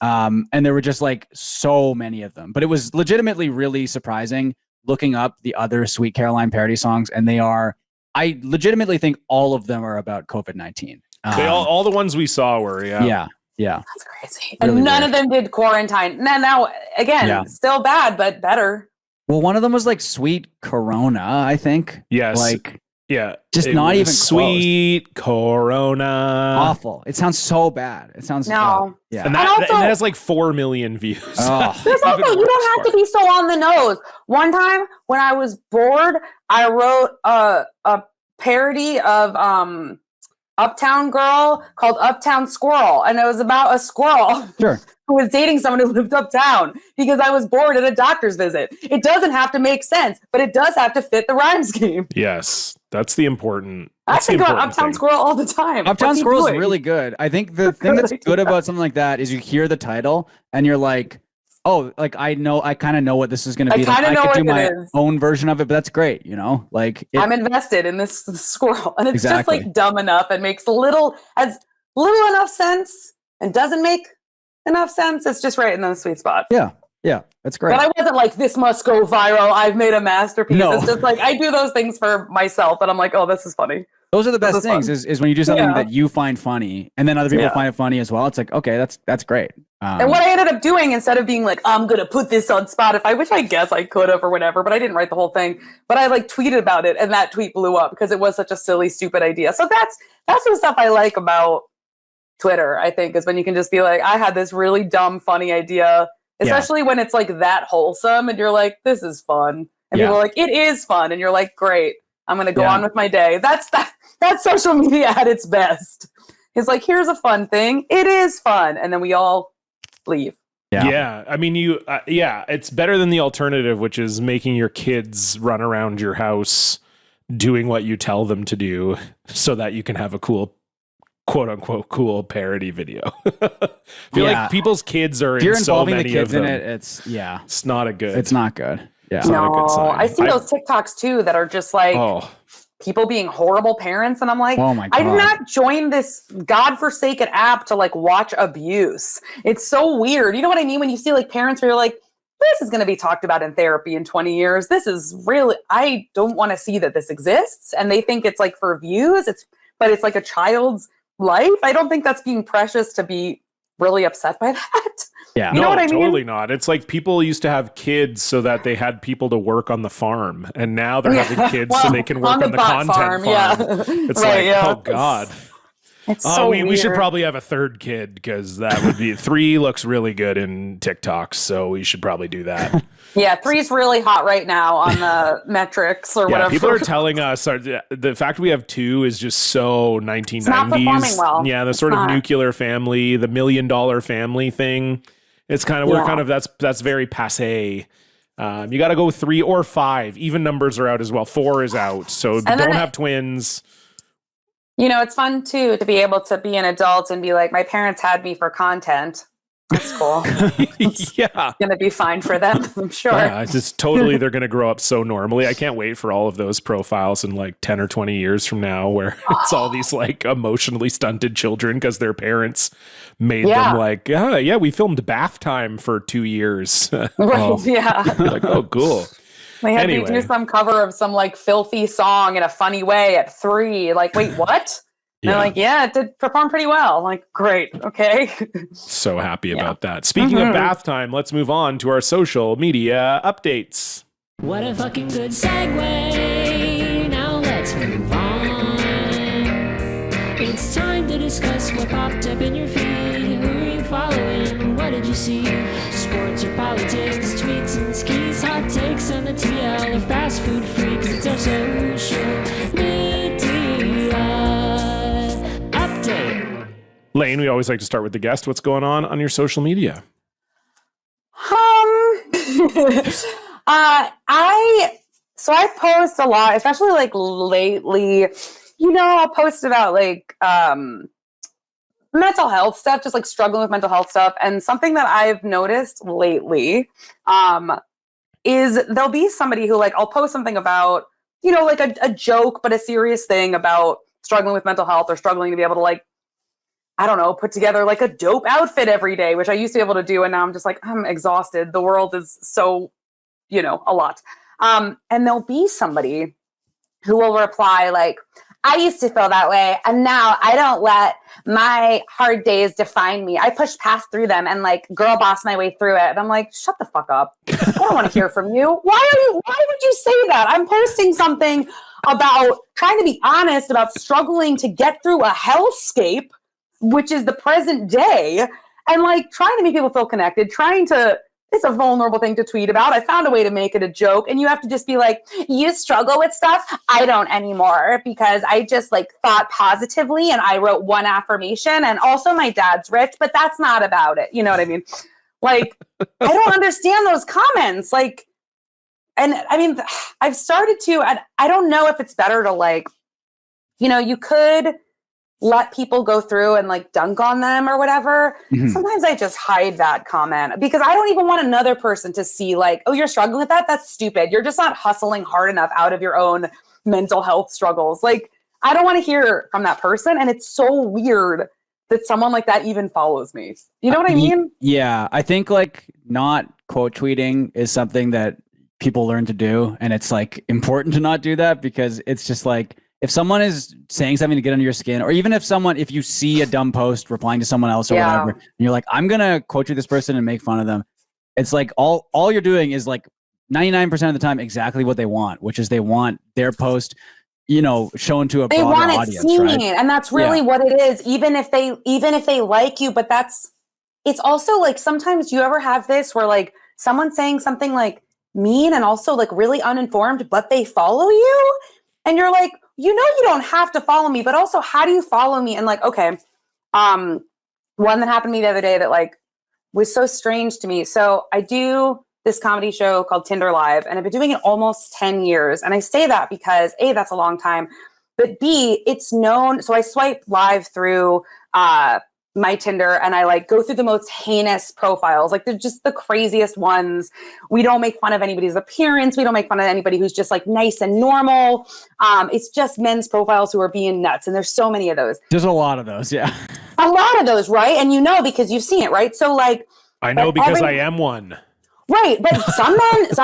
And there were just like so many of them. But it was legitimately really surprising looking up the other Sweet Caroline parody songs. And I legitimately think all of them are about COVID-19. they all the ones we saw were, Yeah. That's crazy. Really And none weird. of them did quarantine. Now again, still bad, but better. Well, one of them was like Sweet Corona, I think. Yes. Like, yeah. just It not was even Sweet Corona. awful. It sounds so bad. It sounds No. Yeah. And And that also- has like 4 million views. Oh. There's also, you don't have to be so on the nose. One time when I was bored, I wrote a parody of Uptown Girl called Uptown Squirrel. And it was about a squirrel Sure. who was dating someone who lived uptown because I was bored at a doctor's visit. It doesn't have to make sense, but it does have to fit the rhyme scheme. Yes, that's the important. I That's the think about important Uptown thing. Squirrel all the time. Uptown What's he Squirrel is doing? really good. I think the thing that's Good good idea. about something like that is you hear the title and you're like, oh, like I kind of know what this is going to I be. Like, kinda know could do what my it is. own version of it, but that's great, you know? Like I'm invested in this squirrel, and it's Exactly. just like dumb enough and makes has little enough sense and doesn't make enough sense. It's just right in the sweet spot. yeah, that's great. But I wasn't like, this must go viral. I've made a masterpiece. No. It's just like I do those things for myself, and I'm like, oh, this is funny. Those are the best is things fun. is when you do something Yeah. that you find funny and then other people Yeah. find it funny as well. It's like, okay, that's great. And what I ended up doing, instead of being like, I'm gonna put this on Spotify, which I guess I could have or whatever, but I didn't write the whole thing. But I like tweeted about it, and that tweet blew up because it was such a silly, stupid idea. So that's the stuff I like about Twitter, I think, is when you can just be like, I had this really dumb, funny idea, especially when it's like that wholesome and you're like, this is fun. And people are like, it is fun. And you're like, great, I'm going to go on with my day. That's social media at its best. It's like, here's a fun thing. It is fun. And then we all leave. Yeah. I mean, it's better than the alternative, which is making your kids run around your house doing what you tell them to do so that you can have a cool, quote unquote, cool parody video. I feel like people's kids are if you're in so involving the many kids of in them. it, it's It's not a good. it's not good. Yeah. not a good sign. I see those TikToks too that are just like people being horrible parents. And I'm like, Oh my I did God. not join this godforsaken app to like watch abuse. It's so weird. You know what I mean? When you see like parents where you're like, this is going to be talked about in therapy in 20 years. This is really, I don't want to see that this exists. And they think it's like for views. But it's like a child's life. I don't think that's being precious to be really upset by that. Yeah. You know what I mean? Totally not. It's like people used to have kids so that they had people to work on the farm, and now they're having kids so they can work on the pot content farm. Yeah. It's Right, like, yeah. oh God. It's so we should weird. probably have a third kid because that would be 3 looks really good in TikToks, so we should probably do that. Yeah, 3's really hot right now on the metrics or whatever. People are telling us the fact we have 2 is just so 1990s. It's not performing well. Yeah, the sort of nuclear family, the $1 million family thing. It's kind of we're kind of that's very passé. You got to go 3 or 5. Even numbers are out as well. 4 is out, so don't have twins. You know, it's fun too to be able to be an adult and be like, my parents had me for content. That's cool. Yeah. Going to be fine for them, I'm sure. Yeah, it's just totally, they're going to grow up so normally. I can't wait for all of those profiles in like 10 or 20 years from now where it's all these like emotionally stunted children because their parents made them like, we filmed bath time for 2 years. Right, yeah. Like, oh, cool. They had me do some cover of some like filthy song in a funny way at 3. Like, wait, what? And they're like, yeah, it did perform pretty well. I'm like, great, okay. So happy about that. Speaking of bath time, let's move on to our social media updates. What a fucking good segue. Now let's move on. It's time to discuss what popped up in your feed. Who are you following? What did you see? Sports or politics, tweets and skis, hot takes on the TL or fast food freaks. It's our social media update. Lane, we always like to start with the guest. What's going on your social media? I post a lot, especially like lately. You know, I'll post about like mental health stuff, just like struggling with mental health stuff. And something that I've noticed lately is there'll be somebody who like I'll post something about, you know, like a joke, but a serious thing about struggling with mental health or struggling to be able to like, I don't know, put together like a dope outfit every day, which I used to be able to do. And now I'm just like, I'm exhausted. The world is so, you know, a lot. And there'll be somebody who will reply like, I used to feel that way, and now I don't let my hard days define me. I push past through them and like girl boss my way through it. And I'm like, shut the fuck up. I don't want to hear from you. Why would you say that? I'm posting something about trying to be honest about struggling to get through a hellscape, which is the present day, and like trying to make people feel connected, it's a vulnerable thing to tweet about. I found a way to make it a joke. And you have to just be like, you struggle with stuff? I don't anymore because I just like thought positively and I wrote one affirmation and also my dad's rich, but that's not about it. You know what I mean? Like, I don't understand those comments. Like, and I mean, I've started to, I don't know if it's better to like, you know, you could let people go through and like dunk on them or whatever. Mm-hmm. Sometimes I just hide that comment because I don't even want another person to see like, oh, you're struggling with that? That's stupid. You're just not hustling hard enough out of your own mental health struggles. Like, I don't want to hear from that person. And it's so weird that someone like that even follows me. You know what I mean? Yeah. I think like not quote tweeting is something that people learn to do. And it's like important to not do that because it's just like, if someone is saying something to get under your skin, or even if you see a dumb post replying to someone else or whatever, and you're like, I'm going to quote tweet this person and make fun of them. It's like all you're doing is like 99% of the time exactly what they want, which is they want their post, you know, shown to a broader audience. They want it seen, right? And that's really what it is. Even if they like you, but it's also like, sometimes you ever have this where like someone's saying something like mean and also like really uninformed, but they follow you and you're like, you know, you don't have to follow me, but also how do you follow me? And like, okay, one that happened to me the other day that like was so strange to me. So I do this comedy show called Tinder Live, and I've been doing it almost 10 years. And I say that because A, that's a long time, but B, it's known. So I swipe live through my Tinder and I like go through the most heinous profiles. Like they're just the craziest ones. We don't make fun of anybody's appearance. We don't make fun of anybody who's just like nice and normal. It's just men's profiles who are being nuts. And there's so many of those. There's a lot of those. Yeah. A lot of those. Right. And you know, because you've seen it. Right. So like, I know because I am one. Right. But some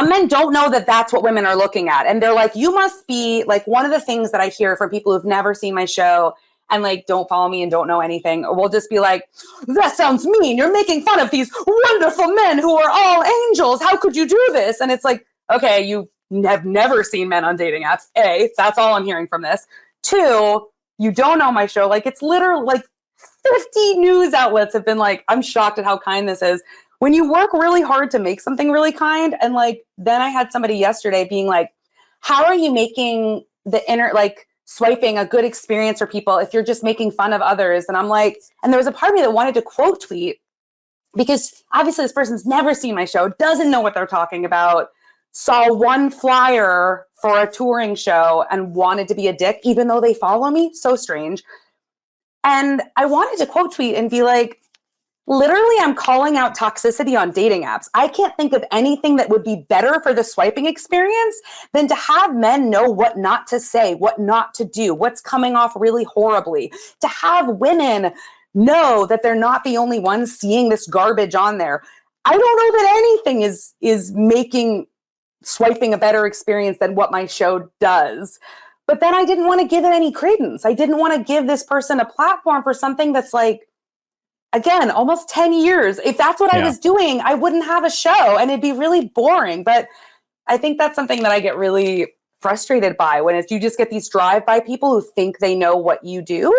men don't know that that's what women are looking at. And they're like, you must be like, one of the things that I hear from people who've never seen my show and like don't follow me and don't know anything, or we'll just be like, that sounds mean. You're making fun of these wonderful men who are all angels. How could you do this? And it's like, okay, you have never seen men on dating apps. A, that's all I'm hearing from this. 2, you don't know my show. Like, it's literally like 50 news outlets have been like, I'm shocked at how kind this is. When you work really hard to make something really kind, and like, then I had somebody yesterday being like, how are you making swiping a good experience for people if you're just making fun of others? And I'm like, and there was a part of me that wanted to quote tweet, because obviously this person's never seen my show, doesn't know what they're talking about, saw one flyer for a touring show and wanted to be a dick, even though they follow me. So strange. And I wanted to quote tweet and be like, literally, I'm calling out toxicity on dating apps. I can't think of anything that would be better for the swiping experience than to have men know what not to say, what not to do, what's coming off really horribly, to have women know that they're not the only ones seeing this garbage on there. I don't know that anything is making swiping a better experience than what my show does. But then I didn't want to give it any credence. I didn't want to give this person a platform for something that's like, again, almost 10 years. If that's what I was doing, I wouldn't have a show and it'd be really boring. But I think that's something that I get really frustrated by, when you just get these drive-by people who think they know what you do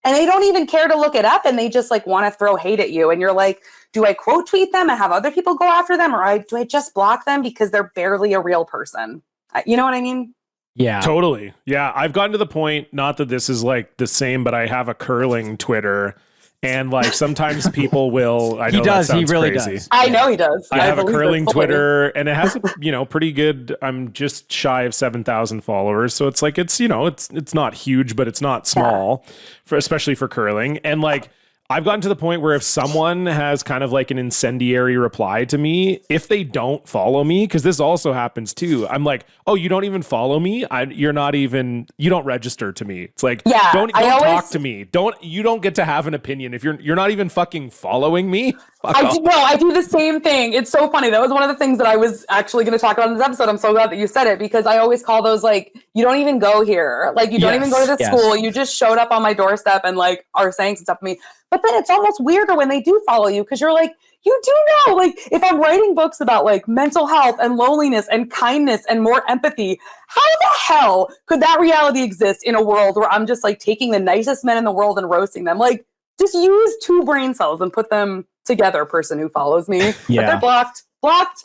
and they don't even care to look it up, and they just like want to throw hate at you. And you're like, do I quote tweet them and have other people go after them, or do I just block them because they're barely a real person? You know what I mean? Yeah, totally. Yeah. I've gotten to the point, not that this is like the same, but I have a curling Twitter. And like sometimes people will, I know he does. That sounds he really crazy. does. I know he does. I have a curling Twitter, and it has a, pretty good, I'm just shy of 7,000 followers. So it's like, it's not huge, but it's not small, especially for curling. And like, I've gotten to the point where if someone has kind of like an incendiary reply to me, if they don't follow me, because this also happens too, I'm like, oh, you don't even follow me? You don't register to me. It's like, don't talk to me. You don't get to have an opinion if you're not even fucking following me. I do the same thing. It's so funny. That was one of the things that I was actually going to talk about in this episode. I'm so glad that you said it, because I always call those like, you don't even go here. Like, you don't even go to the school. You just showed up on my doorstep and like are saying some stuff to me. But then it's almost weirder when they do follow you, because you're like, you do know, like, if I'm writing books about like mental health and loneliness and kindness and more empathy, how the hell could that reality exist in a world where I'm just like taking the nicest men in the world and roasting them? Like, just use 2 brain cells and put them together, person who follows me. But they're blocked,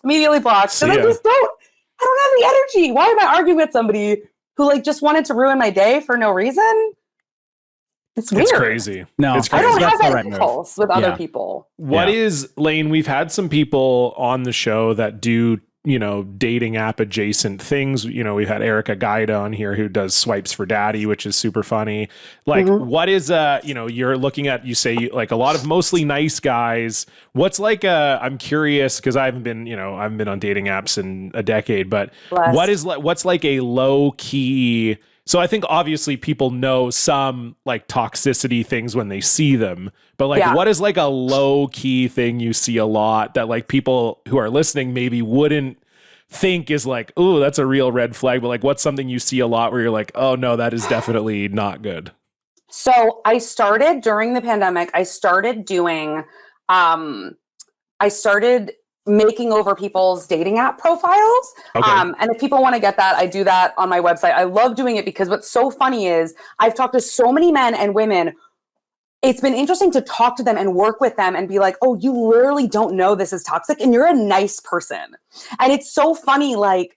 immediately blocked. So I don't have the energy. Why am I arguing with somebody who like just wanted to ruin my day for no reason? It's weird. It's crazy. No, it's crazy. I don't have that impulse with other people. What is, Lane, we've had some people on the show that do, dating app adjacent things. We've had Erica Guida on here who does swipes for daddy, which is super funny. Like, what is, you're looking at, you say like a lot of mostly nice guys. What's like I'm curious, because I haven't been on dating apps in a decade, but what's like a low key. So I think obviously people know some like toxicity things when they see them, but like what is like a low key thing you see a lot that like people who are listening maybe wouldn't think is like, oh, that's a real red flag, but like what's something you see a lot where you're like, oh no, that is definitely not good? So I started during the pandemic, I started making over people's dating app profiles. Okay. And if people want to get that, I do that on my website. I love doing it because what's so funny is I've talked to so many men and women. It's been interesting to talk to them and work with them and be like, oh, you literally don't know this is toxic and you're a nice person. And it's so funny, like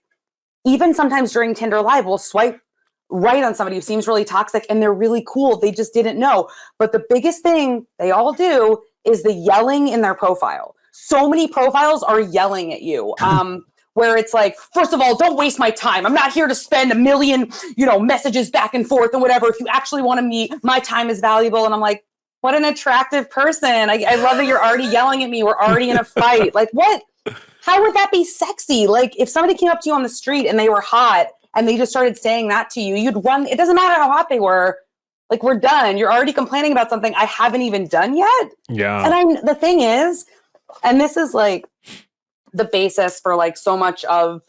even sometimes during Tinder Live, we'll swipe right on somebody who seems really toxic and they're really cool. They just didn't know. But the biggest thing they all do is the yelling in their profile. So many profiles are yelling at you, where it's like, first of all, don't waste my time. I'm not here to spend a million, messages back and forth and whatever. If you actually want to meet, my time is valuable. And I'm like, what an attractive person. I love that you're already yelling at me. We're already in a fight. Like, what? How would that be sexy? Like, if somebody came up to you on the street and they were hot and they just started saying that to you, you'd run. It doesn't matter how hot they were. Like, we're done. You're already complaining about something I haven't even done yet. Yeah. And the thing is, and this is like the basis for like so much of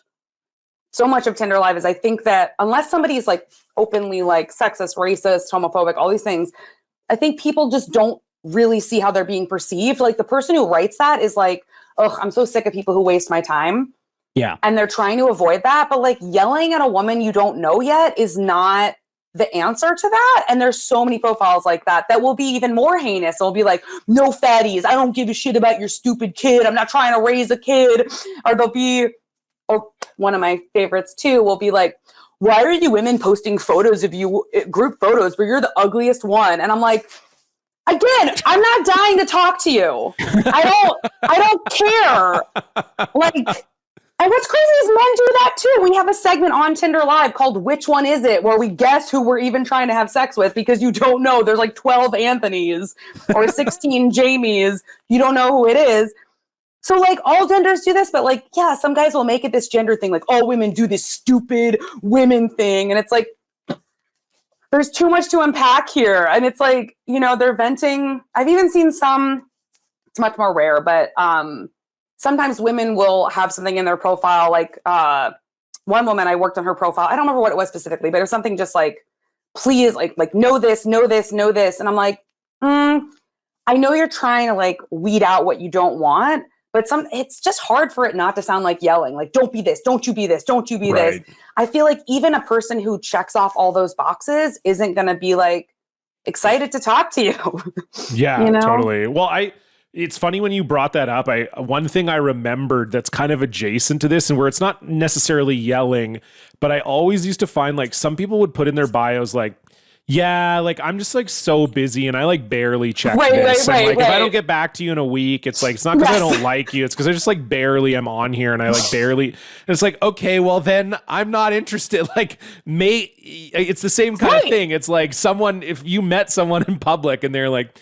Tinder Live is I think that unless somebody's like openly like sexist, racist, homophobic, all these things, I think people just don't really see how they're being perceived. Like the person who writes that is like, oh, I'm so sick of people who waste my time. Yeah. And they're trying to avoid that. But like yelling at a woman you don't know yet is not the answer to that. And there's so many profiles like that will be even more heinous. It'll be like, no fatties. I don't give a shit about your stupid kid. I'm not trying to raise a kid. Or they'll be, or one of my favorites too, will be like, why are you women posting photos of you, group photos where you're the ugliest one? And I'm like, again, I'm not dying to talk to you. I don't care. Like, and what's crazy is men do that too. We have a segment on Tinder Live called Which One Is It? Where we guess who we're even trying to have sex with because you don't know. There's like 12 Anthonys or 16 Jamies. You don't know who it is. So like all genders do this, but like, yeah, some guys will make it this gender thing. Like all women do this stupid women thing. And it's like, there's too much to unpack here. And it's like, you know, they're venting. I've even seen some, it's much more rare, but sometimes women will have something in their profile. Like one woman, I worked on her profile. I don't remember what it was specifically, but it was something just like, please, like know this, know this, know this. And I'm like, I know you're trying to like weed out what you don't want, but it's just hard for it not to sound like yelling, like, don't be this, don't you be this, don't you be this. I feel like even a person who checks off all those boxes isn't going to be like excited to talk to you. Yeah, you know? Totally. Well, it's funny when you brought that up. One thing I remembered that's kind of adjacent to this and where it's not necessarily yelling, but I always used to find like some people would put in their bios like, yeah, like I'm just like so busy and I like barely check this. And like if I don't get back to you in a week, it's like it's not because I don't like you, it's because I just like barely am on here and I like barely. And it's like, okay, well then I'm not interested. Like it's the same kind of thing. It's like if you met someone in public and they're like,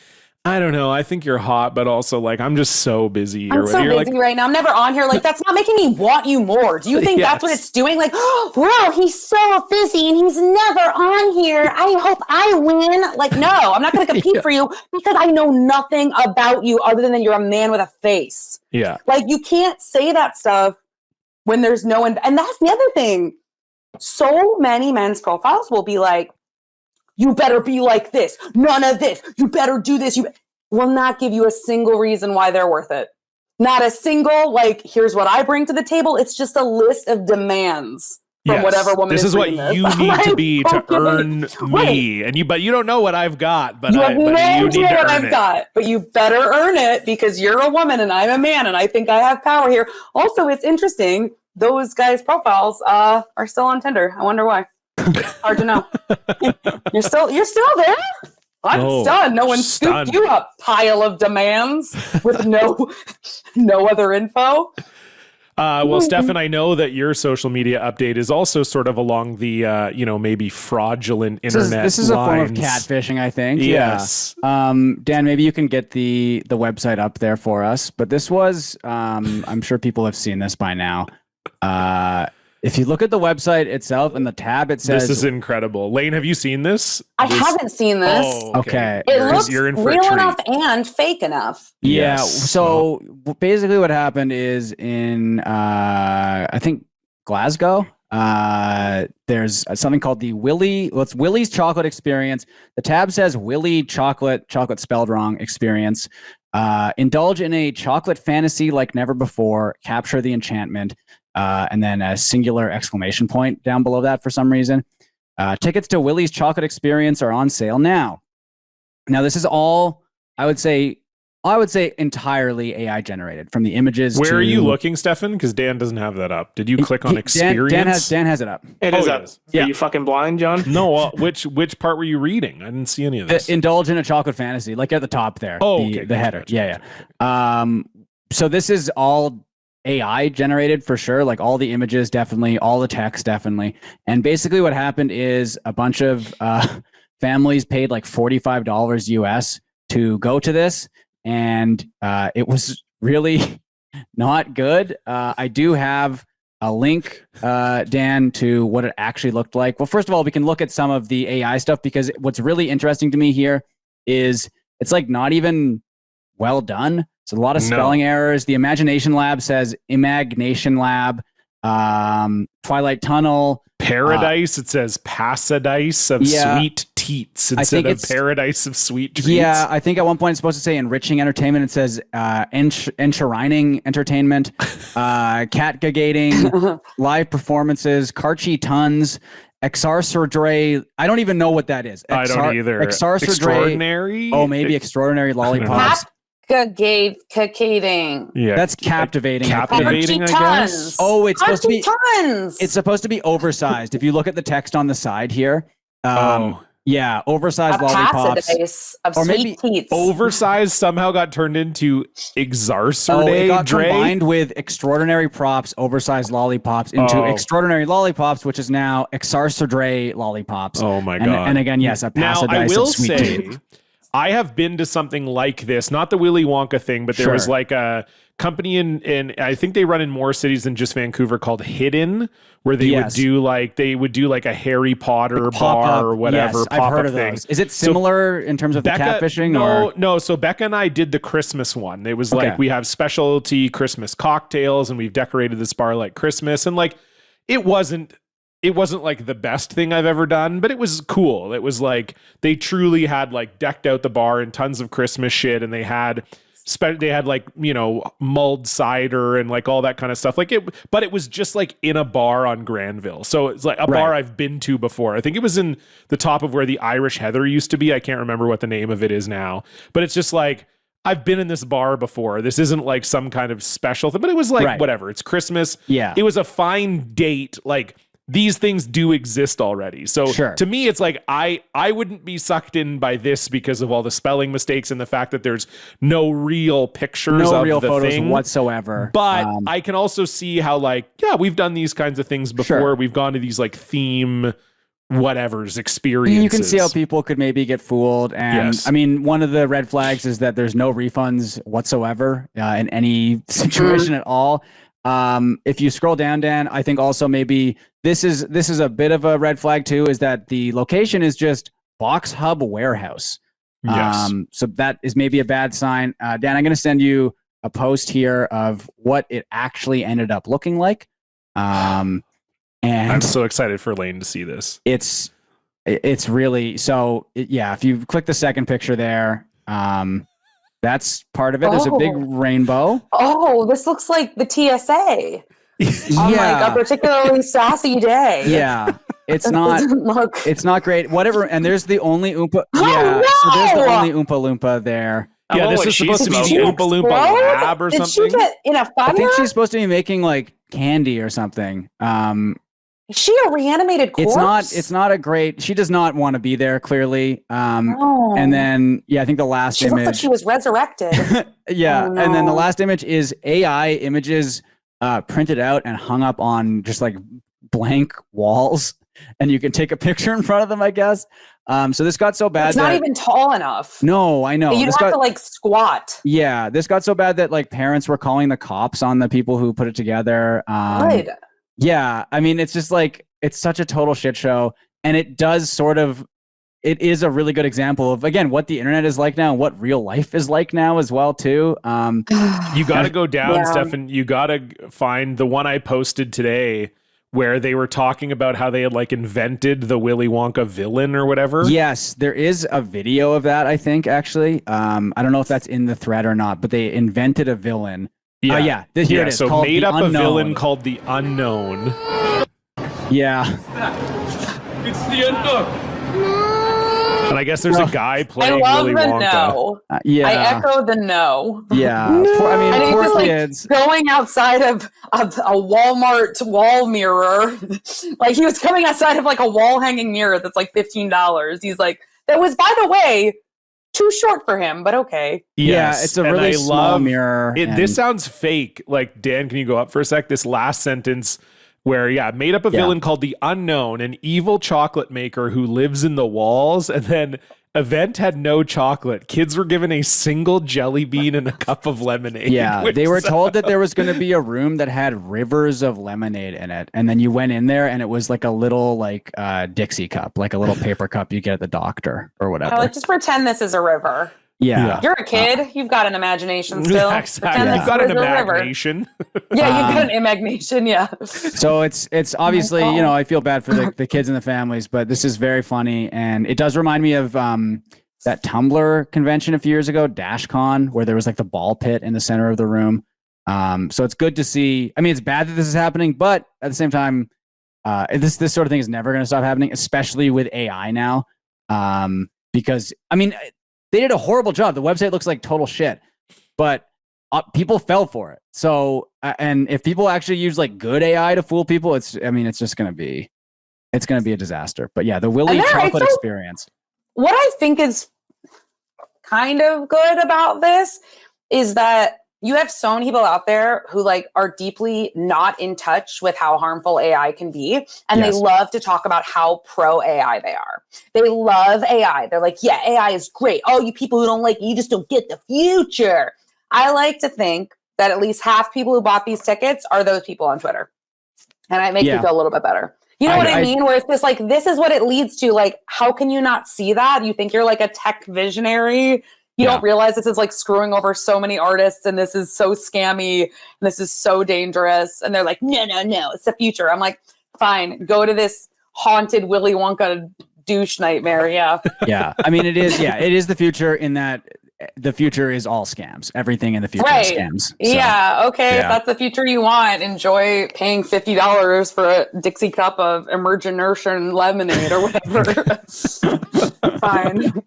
I don't know, I think you're hot, but also like I'm just so busy. I'm so busy right now. I'm never on here. Like that's not making me want you more. Do you think that's what it's doing? Like, oh, wow, he's so busy and he's never on here. I hope I win. Like, no, I'm not going to compete for you because I know nothing about you other than you're a man with a face. Yeah. Like you can't say that stuff when there's no one. And that's the other thing. So many men's profiles will be like, you better be like this. None of this. You better do this. You will not give you a single reason why they're worth it. Not a single, like, here's what I bring to the table. It's just a list of demands from whatever woman this is what you need to be to earn me. But you don't know what I've got. But you have no idea what I've it. got. But you better earn it because you're a woman and I'm a man and I think I have power here. Also, it's interesting. Those guys' profiles are still on Tinder. I wonder why. Hard to know. You're still there? I'm stunned. No one scooped you a pile of demands with no other info. Well, Stefan, I know that your social media update is also sort of along the maybe fraudulent internet. This is lines. a form of catfishing, I think. Yes. Yeah. Dan, maybe you can get the website up there for us. But this was, I'm sure people have seen this by now. If you look at the website itself and the tab, it says... This is incredible. Lane, have you seen this? I haven't seen this. Oh, okay. It looks real enough and fake enough. Yeah. Yes. So basically what happened is in, I think, Glasgow, there's something called the Willy's Chocolate Experience. The tab says Willy chocolate spelled wrong, experience. Indulge in a chocolate fantasy like never before. Capture the enchantment. And then a singular exclamation point down below that for some reason. Tickets to Willy's Chocolate Experience are on sale now. Now, this is all, I would say entirely AI generated from the images. Where are you looking, Stefan? Because Dan doesn't have that up. Did you click on experience? Dan has it up. It is up. Are you fucking blind, John? No, which part were you reading? I didn't see any of this. Indulge in a chocolate fantasy, like at the top there. The header. Gotcha. Yeah. So this is all AI generated for sure, like all the images definitely, all the text definitely. And basically what happened is a bunch of families paid like $45 US to go to this, and it was really not good. I do have a link, Dan, to what it actually looked like. Well, first of all, we can look at some of the AI stuff because what's really interesting to me here is it's like not even well done. So a lot of spelling errors. The Imagination Lab says Imagination Lab, Twilight Tunnel. Paradise, it says Pasadise of Sweet Teats instead of Paradise of Sweet Treats. Yeah, I think at one point it's supposed to say Enriching Entertainment. It says Enshrining Entertainment, Catgagating, Live Performances, Karchi Tons, Exarcerdre. I don't even know what that is. I don't either. Extraordinary. Oh, maybe extraordinary lollipops. Captivating. Yeah, that's captivating. Captivating, I guess. Oh, it's supposed to be tons. It's supposed to be oversized. If you look at the text on the side here, yeah, oversized lollipops, or maybe teats. Oversized somehow got turned into exarcerdre. It got combined with extraordinary props, oversized lollipops into extraordinary lollipops, which is now exarcerdre lollipops. Oh my god! And again, yes, a now I will say, I have been to something like this, not the Willy Wonka thing, but there was like a company in I think they run in more cities than just Vancouver called Hidden, where they would do like a Harry Potter bar or whatever. Yes, I've heard of those. Is it similar in terms of the catfishing? No. So Becca and I did the Christmas one. It was like we have specialty Christmas cocktails and we've decorated this bar like Christmas, and like it wasn't like the best thing I've ever done, but it was cool. It was like they truly had like decked out the bar in tons of Christmas shit, and they had like, you know, mulled cider and like all that kind of stuff. Like but it was just like in a bar on Granville. So it's like a bar I've been to before. I think it was in the top of where the Irish Heather used to be. I can't remember what the name of it is now, but it's just like, I've been in this bar before. This isn't like some kind of special thing, but it was like, whatever. It's Christmas. Yeah. It was a fine date. Like, these things do exist already. So to me, it's like, I wouldn't be sucked in by this because of all the spelling mistakes and the fact that there's no real pictures of the photos thing whatsoever. But I can also see how like, yeah, we've done these kinds of things before. We've gone to these like theme whatever's experiences. You can see how people could maybe get fooled. And I mean, one of the red flags is that there's no refunds whatsoever in any situation at all. If you scroll down, Dan, I think also maybe this is a bit of a red flag too, is that the location is just Box Hub Warehouse. Yes. So that is maybe a bad sign. Dan, I'm going to send you a post here of what it actually ended up looking like. And I'm so excited for Lane to see this. It's really, so if you click the second picture there, that's part of it. There's a big rainbow. Oh, this looks like the TSA on like a particularly sassy day. Yeah. It's not great. Whatever. And there's the only Oompa. No! So there's the only Oompa Loompa there. Yeah, this is supposed to be the Oompa Loompa lab or something. Did she get in a fire? I think she's supposed to be making like candy or something. Is she a reanimated corpse? It's not a great, she does not want to be there, clearly. And then, I think the last image. She looks like she was resurrected. And then the last image is AI images printed out and hung up on just like blank walls. And you can take a picture in front of them, I guess. So this got so bad it's not even tall enough. No, I know. You'd have to like squat. Yeah, this got so bad that like parents were calling the cops on the people who put it together. Good. Yeah, I mean, it's just like, it's such a total shit show. And it does it is a really good example of, again, what the internet is like now and what real life is like now as well, too. You got to go down, Stefan. You got to find the one I posted today where they were talking about how they had like invented the Willy Wonka villain or whatever. Yes, there is a video of that, I think, actually. I don't know if that's in the thread or not, but they invented a villain. Here it is. So made up a villain called the Unknown. Yeah. It's the unknown. And I guess there's a guy playing Willy Wonka. No. I echo the no. Yeah. Poor kids. Like going outside of a Walmart wall mirror. Like he was coming outside of like a wall hanging mirror that's like $15. He's like, that was, by the way, too short for him, but okay. Yes, it's a really small mirror. This sounds fake. Like, Dan, can you go up for a sec? This last sentence where, made up a villain called the Unknown, an evil chocolate maker who lives in the walls. And then event had no chocolate. Kids were given a single jelly bean and a cup of lemonade. Yeah, they were told that there was going to be a room that had rivers of lemonade in it. And then you went in there and it was like a little Dixie cup, like a little paper cup you get at the doctor or whatever. Like, just pretend this is a river. Yeah. You're a kid. You've got an imagination still. Exactly. You've got an imagination. You've got an imagination, So it's obviously, I feel bad for the kids and the families, but this is very funny. And it does remind me of that Tumblr convention a few years ago, DashCon, where there was like the ball pit in the center of the room. So it's good to see. I mean, it's bad that this is happening, but at the same time, This sort of thing is never going to stop happening, especially with AI now. Because I mean, they did a horrible job. The website looks like total shit, but people fell for it. So, and if people actually use like good AI to fool people, it's just going to be a disaster. But yeah, the Willy chocolate experience. What I think is kind of good about this is that you have so many people out there who like are deeply not in touch with how harmful AI can be. And they love to talk about how pro AI they are. They love AI. They're like, yeah, AI is great. Oh, you people who don't like it, you just don't get the future. I like to think that at least half people who bought these tickets are those people on Twitter. And it makes me feel a little bit better. You know what I mean? Where it's just like, this is what it leads to. Like, how can you not see that? You think you're like a tech visionary. You don't realize this is like screwing over so many artists and this is so scammy and this is so dangerous. And they're like, no, it's the future. I'm like, fine, go to this haunted Willy Wonka douche nightmare. Yeah. Yeah. I mean, it is the future in that the future is all scams. Everything in the future is scams. So, yeah. Okay. If that's the future you want, enjoy paying $50 for a Dixie cup of Emergenation lemonade or whatever. Fine.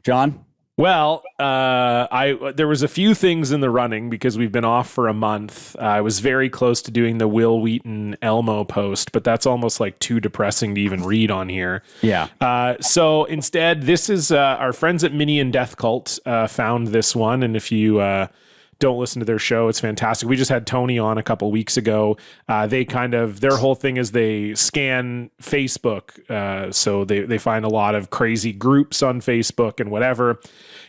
John? Well, there was a few things in the running because we've been off for a month. I was very close to doing the Will Wheaton Elmo post, but that's almost like too depressing to even read on here. Yeah. So instead, this is our friends at Minion Death Cult found this one, and if you don't listen to their show, it's fantastic. We just had Tony on a couple weeks ago. Their whole thing is they scan Facebook. So they find a lot of crazy groups on Facebook and whatever.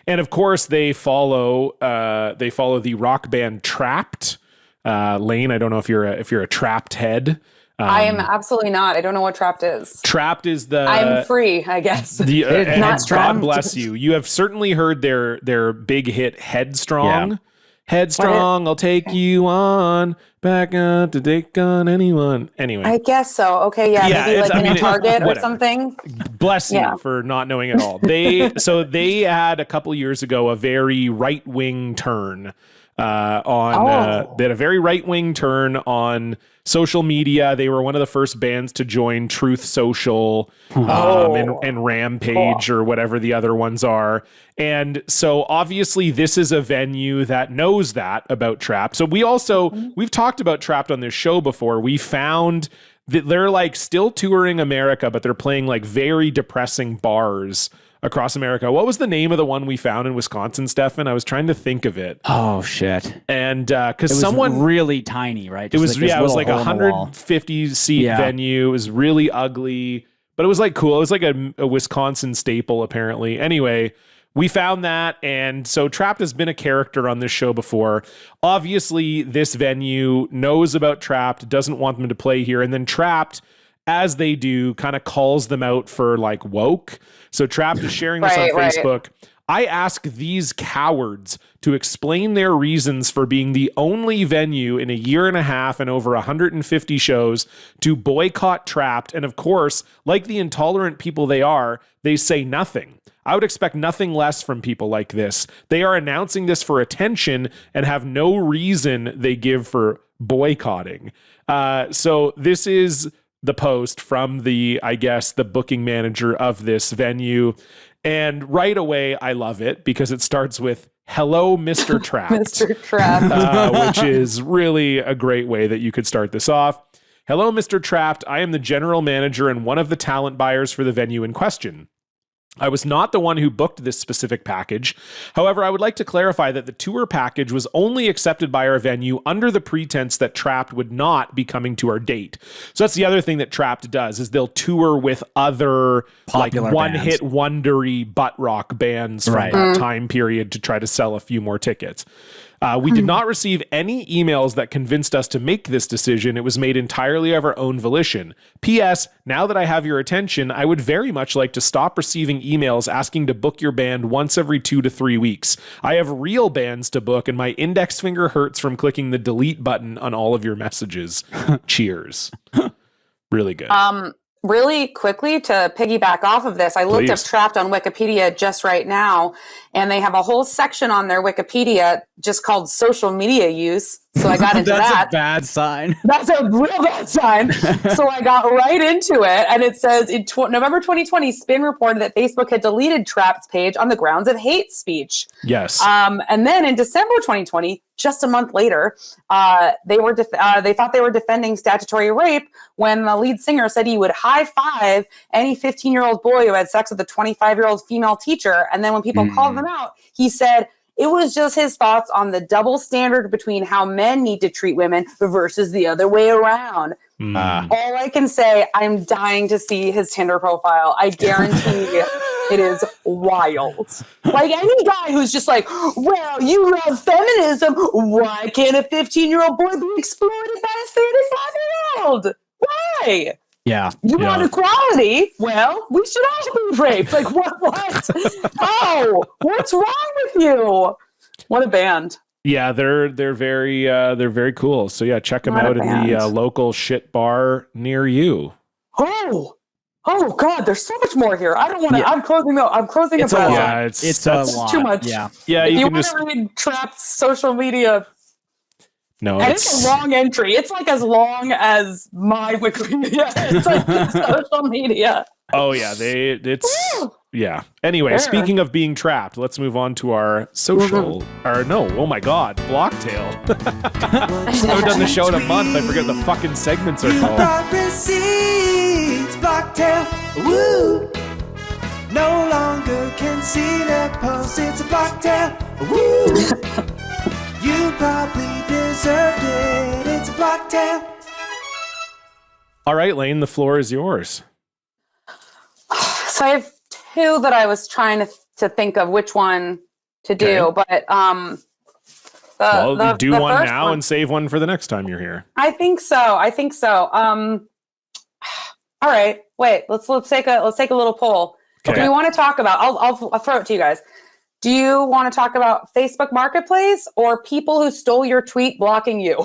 And of course they follow the rock band Trapped. Lane, I don't know if you're a Trapped head. I am absolutely not. I don't know what Trapped is. Trapped is the... I'm free, I guess. And God bless you. You have certainly heard their big hit Headstrong. Yeah. Headstrong, I'll take you on, back up to take on anyone. Anyway. I guess so. Okay, maybe like in a Target or something. Bless you for not knowing at all. They had a couple years ago a very right-wing turn they had a very right-wing turn on social media. They were one of the first bands to join Truth Social and Rampage or whatever the other ones are. And so obviously this is a venue that knows that about Trapped. So we've talked about Trapped on this show before. We found that they're like still touring America, but they're playing like very depressing bars across America. What was the name of the one we found in Wisconsin, Stefan? I was trying to think of it. Oh shit! And because someone really tiny, right? It was like 150 seat venue. It was really ugly, but it was like cool. It was like a Wisconsin staple apparently. Anyway, we found that, and so Trapped has been a character on this show before. Obviously, this venue knows about Trapped, doesn't want them to play here, and then Trapped, as they do, kind of calls them out for like woke. So Trapped is sharing this on Facebook. I ask these cowards to explain their reasons for being the only venue in a year and a half and over 150 shows to boycott Trapped. And of course, like the intolerant people they are, they say nothing. I would expect nothing less from people like this. They are announcing this for attention and have no reason they give for boycotting. So this is the post from the booking manager of this venue. And right away, I love it because it starts with, "Hello, Mr. Trapped." Mr. Trapped. Which is really a great way that you could start this off. "Hello, Mr. Trapped. I am the general manager and one of the talent buyers for the venue in question. I was not the one who booked this specific package. However, I would like to clarify that the tour package was only accepted by our venue under the pretense that Trapped would not be coming to our date." So that's the other thing that Trapped does, is they'll tour with other popular like one-hit wondery butt rock bands from that time period to try to sell a few more tickets. We did not receive any emails that convinced us to make this decision. It was made entirely of our own volition. P.S. Now that I have your attention, I would very much like to stop receiving emails asking to book your band once every 2 to 3 weeks. I have real bands to book, and my index finger hurts from clicking the delete button on all of your messages. Cheers. Really good. Really quickly to piggyback off of this, I looked up Trapped on Wikipedia just right now, and they have a whole section on their Wikipedia just called social media use. So I got into That's that. a bad sign. That's a real bad sign. So I got right into it. And it says in November 2020, Spin reported that Facebook had deleted Trapped's page on the grounds of hate speech. Yes. And then in December 2020, just a month later, they thought they were defending statutory rape when the lead singer said he would high five any 15-year-old boy who had sex with a 25-year-old female teacher. And then when people called them out, he said it was just his thoughts on the double standard between how men need to treat women versus the other way around. All I can say, I'm dying to see his Tinder profile. I guarantee it is wild. Like any guy who's just like, well, you love feminism. Why can't a 15-year-old boy be exploited by a 35-year-old? Why? Yeah. You want equality? Well, we should all be raped. Like what? Oh, what's wrong with you? What a band. Yeah, they're very cool. So yeah, check them out in the local shit bar near you. Oh God, there's so much more here. I don't want to. I'm closing the. It's a lot. Yeah, it's a lot. Too much. Yeah. If you want to read Trapped's social media. No, it's a long entry. It's like as long as my Wikipedia. It's like social media. Oh yeah, yeah. Anyway, speaking of being trapped, let's move on to our social. Oh my God, Blocktail. I haven't done the show in a month. I forget what the fucking segments are called. Controversies, Blocktail, woo. No longer can see the post. It's a Blocktail, woo. You probably deserved it. It's a Blocktail. All right, Lane, the floor is yours. So I have two that I was trying to think of which one to do, but do one now and save one for the next time you're here. I think so. All right, wait. Let's take a little poll. Okay. Do we want to talk about? I'll throw it to you guys. Do you want to talk about Facebook Marketplace or people who stole your tweet blocking you?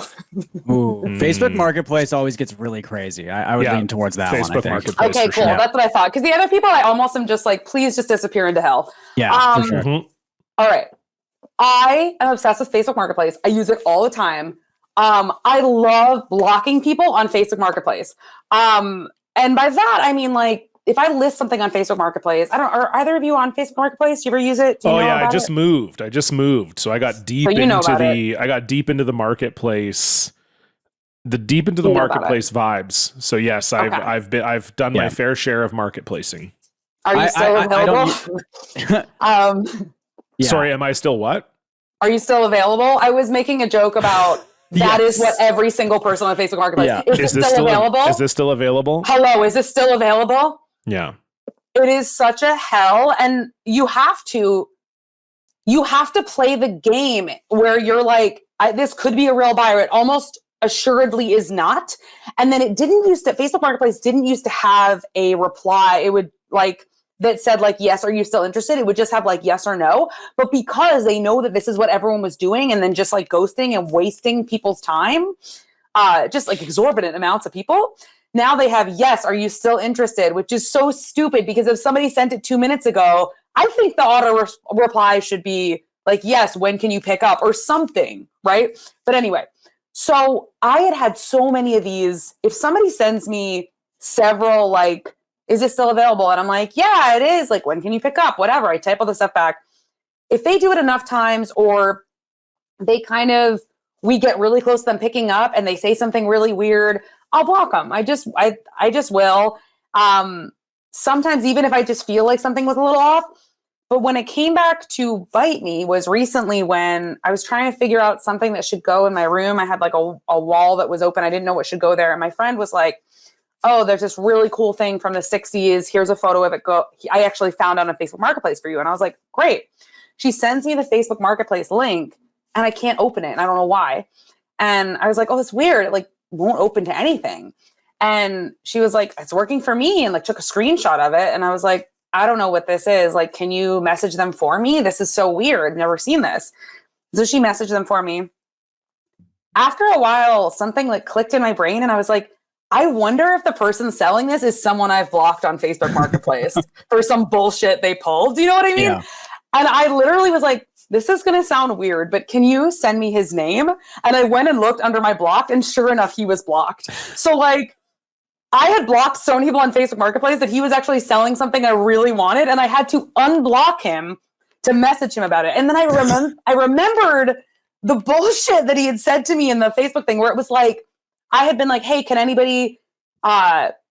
Ooh, Facebook Marketplace always gets really crazy. I would lean towards that Facebook one, I think. Marketplace. Okay, cool. Sure. That's what I thought. Because the other people, I almost am just like, please just disappear into hell. Yeah, for sure. All right. I am obsessed with Facebook Marketplace. I use it all the time. I love blocking people on Facebook Marketplace. And by that, I mean, like, if I list something on Facebook Marketplace, are either of you on Facebook Marketplace? Do you ever use it? Do you know I about just it? moved. So I got deep into the marketplace. The deep into the marketplace vibes. So yes, I've done my fair share of marketplacing. Are you still available? Sorry, am I still what? Are you still available? I was making a joke about that is what every single person on Facebook Marketplace. Yeah. Is this still available? Is this still available? Hello, is this still available? Yeah. It is such a hell, and you have to play the game where you're like, this could be a real buyer. It almost assuredly is not. And then Facebook Marketplace didn't used to have a reply. It would that said yes, are you still interested? It would just have yes or no. But because they know that this is what everyone was doing and then just ghosting and wasting people's time, just exorbitant amounts of people. Now they have, yes, are you still interested? Which is so stupid because if somebody sent it 2 minutes ago, I think the auto reply should be yes, when can you pick up or something, right? But anyway, so I had so many of these. If somebody sends me several, is it still available? And I'm like, yeah, it is. When can you pick up? Whatever. I type all the stuff back. If they do it enough times or they we get really close to them picking up and they say something really weird, I'll block them. I just will. Sometimes even if I just feel like something was a little off. But when it came back to bite me was recently when I was trying to figure out something that should go in my room. I had a wall that was open. I didn't know what should go there. And my friend was like, oh, there's this really cool thing from the 60s. Here's a photo of it. I actually found on a Facebook Marketplace for you. And I was like, great. She sends me the Facebook Marketplace link and I can't open it. And I don't know why. And I was like, oh, that's weird. It won't open to anything. And she was like, it's working for me. And took a screenshot of it. And I was like, I don't know what this is. Can you message them for me? This is so weird. Never seen this. So she messaged them for me. After a while, something clicked in my brain. And I was like, I wonder if the person selling this is someone I've blocked on Facebook Marketplace for some bullshit they pulled. Do you know what I mean? Yeah. And I literally was like, this is going to sound weird, but can you send me his name? And I went and looked under my blocked, and sure enough, he was blocked. So like, I had blocked so many people on Facebook Marketplace that he was actually selling something I really wanted, and I had to unblock him to message him about it. And then I remembered the bullshit that he had said to me in the Facebook thing, where it was like, I had been like, hey, can anybody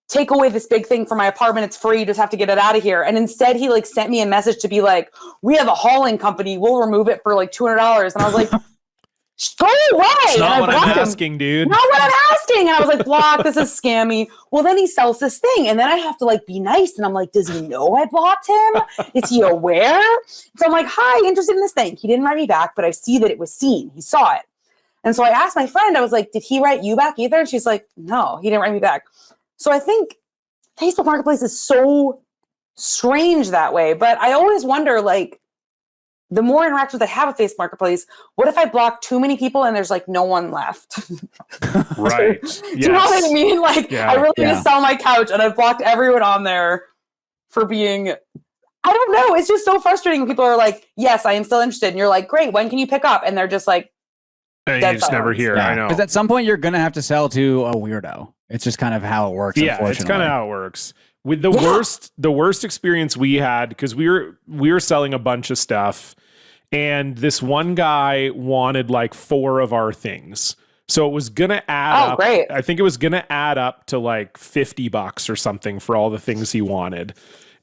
take away this big thing from my apartment? It's free. You just have to get it out of here. And instead he like sent me a message to be like, we have a hauling company. We'll remove it for like $200. And I was like, go away. It's not what I'm asking, dude. Not what I'm asking. And I was like, block, this is scammy. Well, then he sells this thing. And then I have to like be nice. And I'm like, does he know I blocked him? Is he aware? So I'm like, hi, interested in this thing. He didn't write me back, but I see that it was seen. He saw it. And so I asked my friend, I was like, did he write you back either? And she's like, no, he didn't write me back. So I think Facebook Marketplace is so strange that way. But I always wonder, like, the more interactions I have with Facebook Marketplace, what if I block too many people and there's like no one left? Right. Do you know what I mean? Like, I really need to sell my couch and I've blocked everyone on there for being, I don't know. It's just so frustrating when people are like, yes, I am still interested. And you're like, great, when can you pick up? And they're just like, and you just never hear. I know. Because at some point you're going to have to sell to a weirdo. It's just kind of how it works. Yeah, it's kind of how it works. With the worst experience we had, because we were selling a bunch of stuff, and this one guy wanted like 4 of our things. So it was gonna add up. Great. I think it was gonna add up to like $50 or something for all the things he wanted.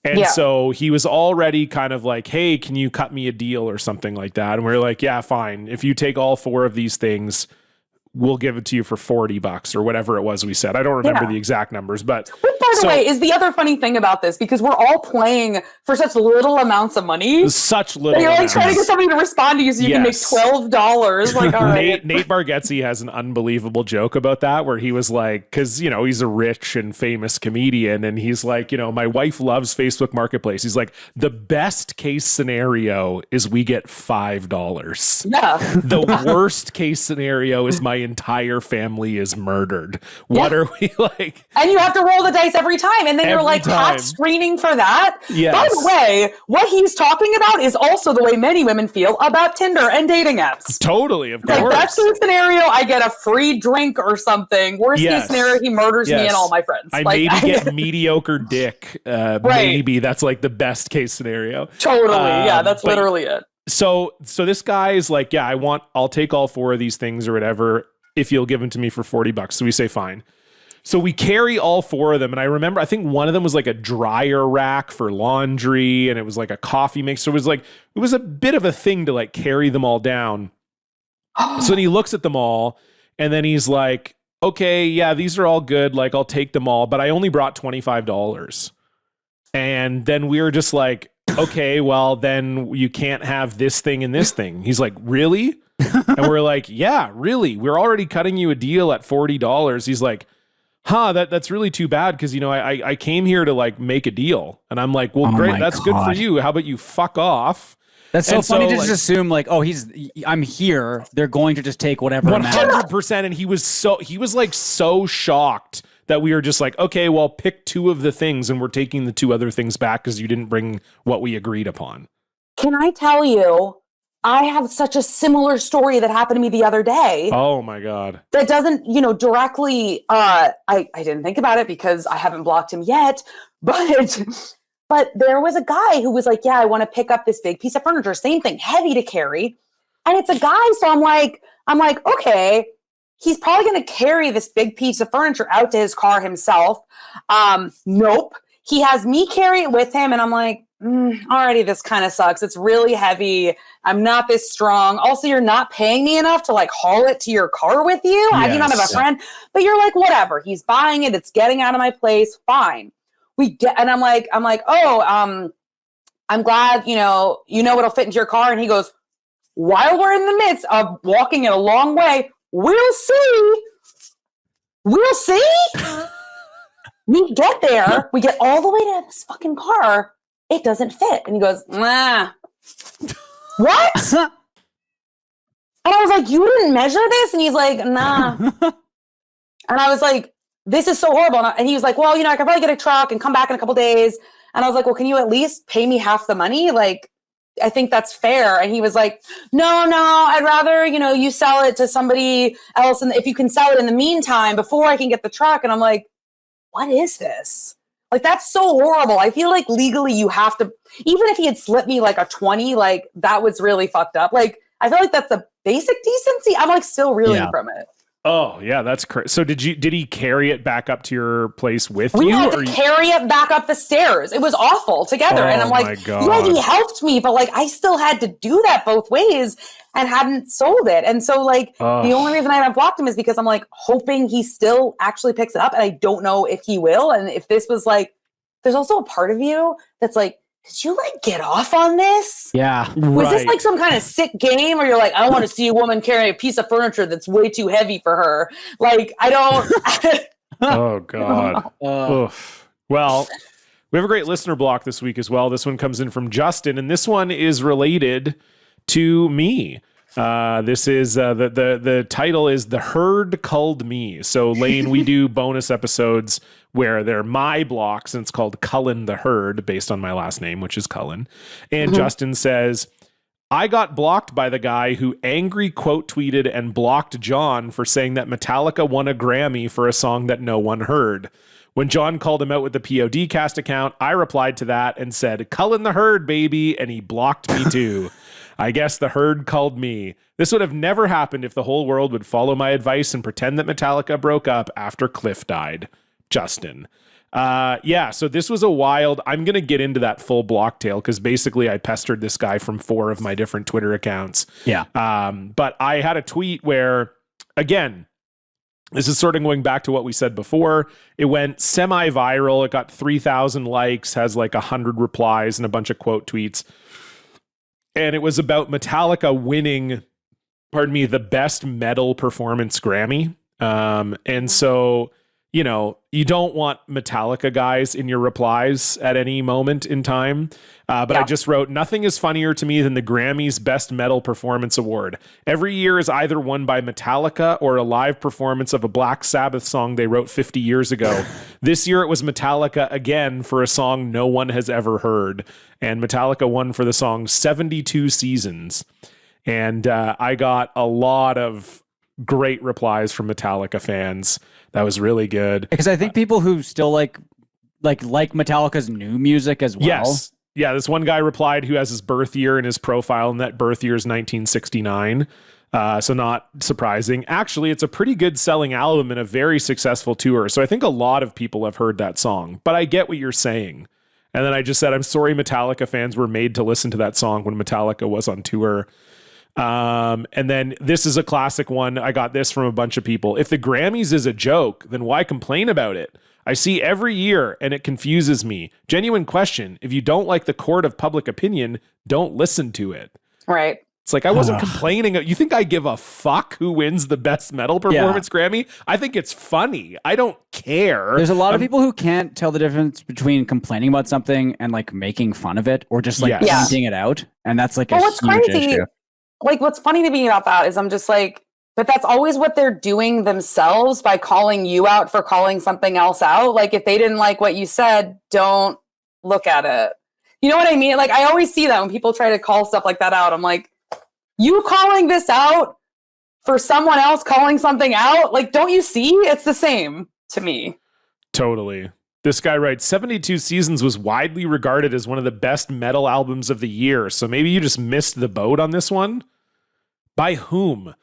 And so he was already kind of like, hey, can you cut me a deal or something like that? And we are like, yeah, fine. If you take all 4 of these things, we'll give it to you for $40 or whatever it was we said. I don't remember the exact numbers, but by the way, is the other funny thing about this, because we're all playing for such little amonts of money. Such little. You're like trying to get somebody to respond to you so you can make $12. Like, all right. Nate Bargatze has an unbelievable joke about that, where he was like, because he's a rich and famous comedian, and he's like, my wife loves Facebook Marketplace. He's like, the best case scenario is we get $5. Yeah. The worst case scenario is my entire family is murdered. What are we like? And you have to roll the dice every time. And then you're like top screening for that. Yes. By the way, what he's talking about is also the way many women feel about Tinder and dating apps. Totally, of course. Like, best case scenario, I get a free drink or something. Worst case scenario, he murders me and all my friends. I maybe get mediocre dick. Maybe that's like the best case scenario. Totally. Yeah, that's literally it. So this guy is like, yeah, I'll take all 4 of these things or whatever if you'll give them to me for $40. So we say, fine. So we carry all 4 of them. And I remember, I think one of them was like a dryer rack for laundry, and it was like a coffee mixer. It was a bit of a thing to like carry them all down. So then he looks at them all, and then he's like, okay, yeah, these are all good. Like, I'll take them all, but I only brought $25. And then we were just like, okay, well, then you can't have this thing and this thing. He's like, really? And we're like, yeah, really. We're already cutting you a deal at $40. He's like, that's really too bad, because, I came here to like make a deal. And I'm like, well, great. That's good for you. How about you fuck off? That's so funny to just assume like, oh, I'm here. They're going to just take whatever. 100%. And he was like so shocked that we were just like, okay, well, pick 2 of the things, and we're taking the 2 other things back because you didn't bring what we agreed upon. Can I tell you, I have such a similar story that happened to me the other day. Oh my God. That doesn't, directly, I didn't think about it because I haven't blocked him yet, but there was a guy who was like, yeah, I want to pick up this big piece of furniture. Same thing, heavy to carry. And it's a guy. So I'm like, okay, he's probably going to carry this big piece of furniture out to his car himself. Nope. He has me carry it with him. And I'm like, already this kind of sucks. It's really heavy. I'm not this strong. Also, you're not paying me enough to like haul it to your car with you. I do not have a friend, but you're like, whatever. He's buying it. It's getting out of my place. Fine. And I'm like, oh, I'm glad, it'll fit into your car. And he goes, while we're in the midst of walking it a long way, we'll see. We get there. We get all the way to this fucking car. It doesn't fit. And he goes, nah. What? And I was like, you didn't measure this? And he's like, nah. And I was like, this is so horrible. And he was like, well, I could probably get a truck and come back in a couple days. And I was like, well, can you at least pay me half the money? Like, I think that's fair. And he was like, no, I'd rather, you sell it to somebody else. And if you can sell it in the meantime, before I can get the truck. And I'm like, what is this? Like, that's so horrible. I feel like legally you have to, even if he had slipped me like a 20, like that was really fucked up. Like, I feel like that's the basic decency. I'm like still reeling from it. Oh yeah, that's crazy. So did he carry it back up to your place with we you? We had to carry it back up the stairs. It was awful together. And I'm like, yeah, he helped me, but like I still had to do that both ways and hadn't sold it. And so like the only reason I haven't blocked him is because I'm like hoping he still actually picks it up. And I don't know if he will. And if this was like, there's also a part of you that's like, did you like get off on this? Yeah. Was this like some kind of sick game where you're like, I don't want to see a woman carry a piece of furniture that's way too heavy for her? Like, I don't. Oh, God. Well, we have a great listener block this week as well. This one comes in from Justin, and this one is related to me. This is the title is The Herd Culled Me. So Lane, we do bonus episodes where they're my blocks, and it's called Cullen the Herd, based on my last name, which is Cullen. And Justin says, I got blocked by the guy who angry quote tweeted and blocked John for saying that Metallica won a Grammy for a song that no one heard. When John called him out with the PODcast account, I replied to that and said, Cullen the Herd, baby, and he blocked me too. I guess the herd called me. This would have never happened if the whole world would follow my advice and pretend that Metallica broke up after Cliff died. Justin. So this was a wild, I'm going to get into that full block tale because basically I pestered this guy from 4 of my different Twitter accounts. Yeah. But I had a tweet where, again, this is sort of going back to what we said before. It went semi-viral. It got 3,000 likes, has like 100 replies and a bunch of quote tweets. And it was about Metallica winning, the best metal performance Grammy. And so, you don't want Metallica guys in your replies at any moment in time. But I just wrote, nothing is funnier to me than the Grammy's Best Metal Performance Award. Every year is either won by Metallica or a live performance of a Black Sabbath song they wrote 50 years ago. This year it was Metallica again for a song no one has ever heard. And Metallica won for the song 72 Seasons. And I got a lot of great replies from Metallica fans. That was really good. Because I think people who still like Metallica's new music as well. Yes. Yeah, this one guy replied who has his birth year in his profile, and that birth year is 1969. So not surprising. Actually, it's a pretty good selling album and a very successful tour. So I think a lot of people have heard that song. But I get what you're saying. And then I just said, I'm sorry Metallica fans were made to listen to that song when Metallica was on tour. And then this is a classic one. I got this from a bunch of people. If the Grammys is a joke, then why complain about it? I see every year and it confuses me. Genuine question. If you don't like the court of public opinion, don't listen to it. Right. It's like, I wasn't complaining. You think I give a fuck who wins the best metal performance Grammy? I think it's funny. I don't care. There's a lot of people who can't tell the difference between complaining about something and like making fun of it or just like pointing it out. And that's like a huge issue. Like, what's funny to me about that is I'm just like, but that's always what they're doing themselves by calling you out for calling something else out. Like, if they didn't like what you said, don't look at it. You know what I mean? Like, I always see that when people try to call stuff like that out. I'm like, you calling this out for someone else calling something out? Like, don't you see? It's the same to me. Totally. This guy writes, 72 Seasons was widely regarded as one of the best metal albums of the year. So maybe you just missed the boat on this one? By whom?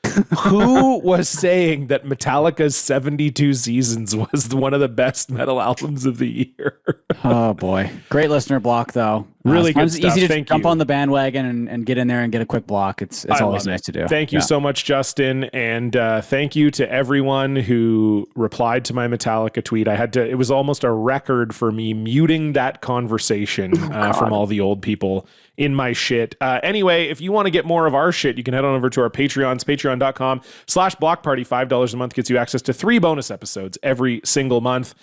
Who was saying that Metallica's 72 Seasons was one of the best metal albums of the year? Oh, boy. Great listener block, though. Really good stuff. Easy to jump on the bandwagon and get in there and get a quick block. It's always nice to do. Thank you so much, Justin. And thank you to everyone who replied to my Metallica tweet. It was almost a record for me muting that conversation from all the old people in my shit. Anyway, if you want to get more of our shit, you can head on over to our Patreons, patreon.com/blockparty. $5 a month gets you access to 3 bonus episodes every single month.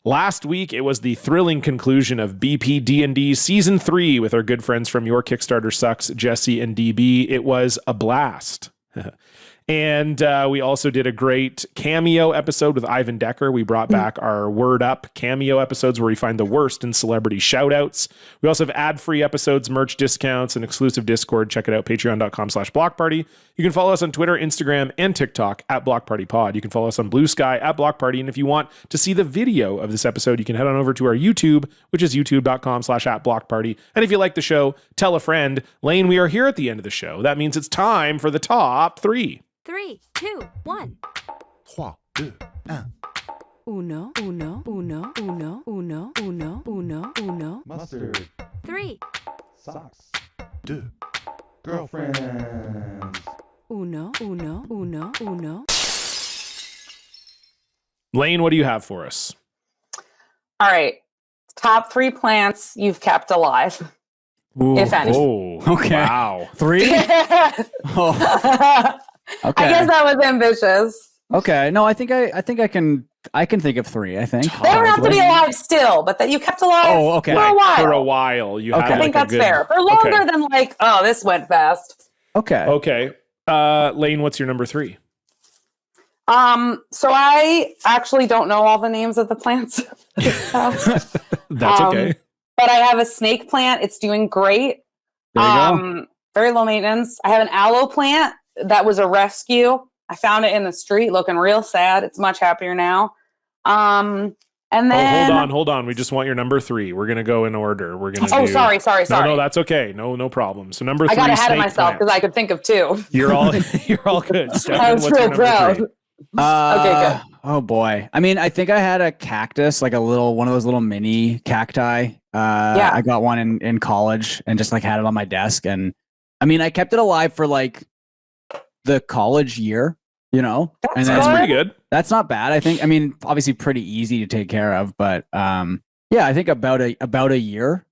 Last week, it was the thrilling conclusion of BPD&D Season 3 with our good friends from Your Kickstarter Sucks, Jesse and DB. It was a blast. And we also did a great cameo episode with Ivan Decker. We brought back our Word Up cameo episodes where we find the worst in celebrity shout-outs. We also have ad-free episodes, merch discounts, and exclusive Discord. Check it out, patreon.com/blockparty. You can follow us on Twitter, Instagram, and TikTok at BlockPartyPod. You can follow us on Blue Sky at BlockParty. And if you want to see the video of this episode, you can head on over to our YouTube, which is youtube.com/@BlockParty. And if you like the show, tell a friend. Lane, we are here at the end of the show. That means it's time for the top 3. 3, 2, 1. 3, 2, 1. Uno, uno, uno, uno, uno, uno, uno, uno. Mustard. 3. Socks. 2. Girlfriends. Uno, uno, uno, uno. Lane, what do you have for us? All right. Top 3 plants you've kept alive. Ooh. If any. Oh, Okay. Wow. 3? I Okay. guess that was ambitious. Okay. No, I think I can think of 3, I think. They don't have to be alive still, but that you kept alive Oh, okay. for a while. For a while. You Okay. had I think like a that's good- fair. For longer Okay. than like, oh, this went fast. Okay. Okay. Lane, what's your number 3? So I actually don't know all the names of the plants. That's okay. But I have a snake plant. It's doing great. There you go. Very low maintenance. I have an aloe plant that was a rescue. I found it in the street looking real sad. It's much happier now. And then Hold on. We just want your number 3. We're gonna go in order. We're gonna. Oh, do... sorry. No, that's okay. No problem. So number 3. I got ahead of snake myself plant. because I could think of 2. You're all good. Stefan, I was what's your real number proud. 3? Okay, good. Oh boy. I mean, I think I had a cactus, like one of those little mini cacti. Yeah. I got one in college and just like had it on my desk. And I mean, I kept it alive for like the college year, you know? That's and That's good. pretty good. that's not bad. I think, I mean, obviously pretty easy to take care of, but yeah, I think about a year,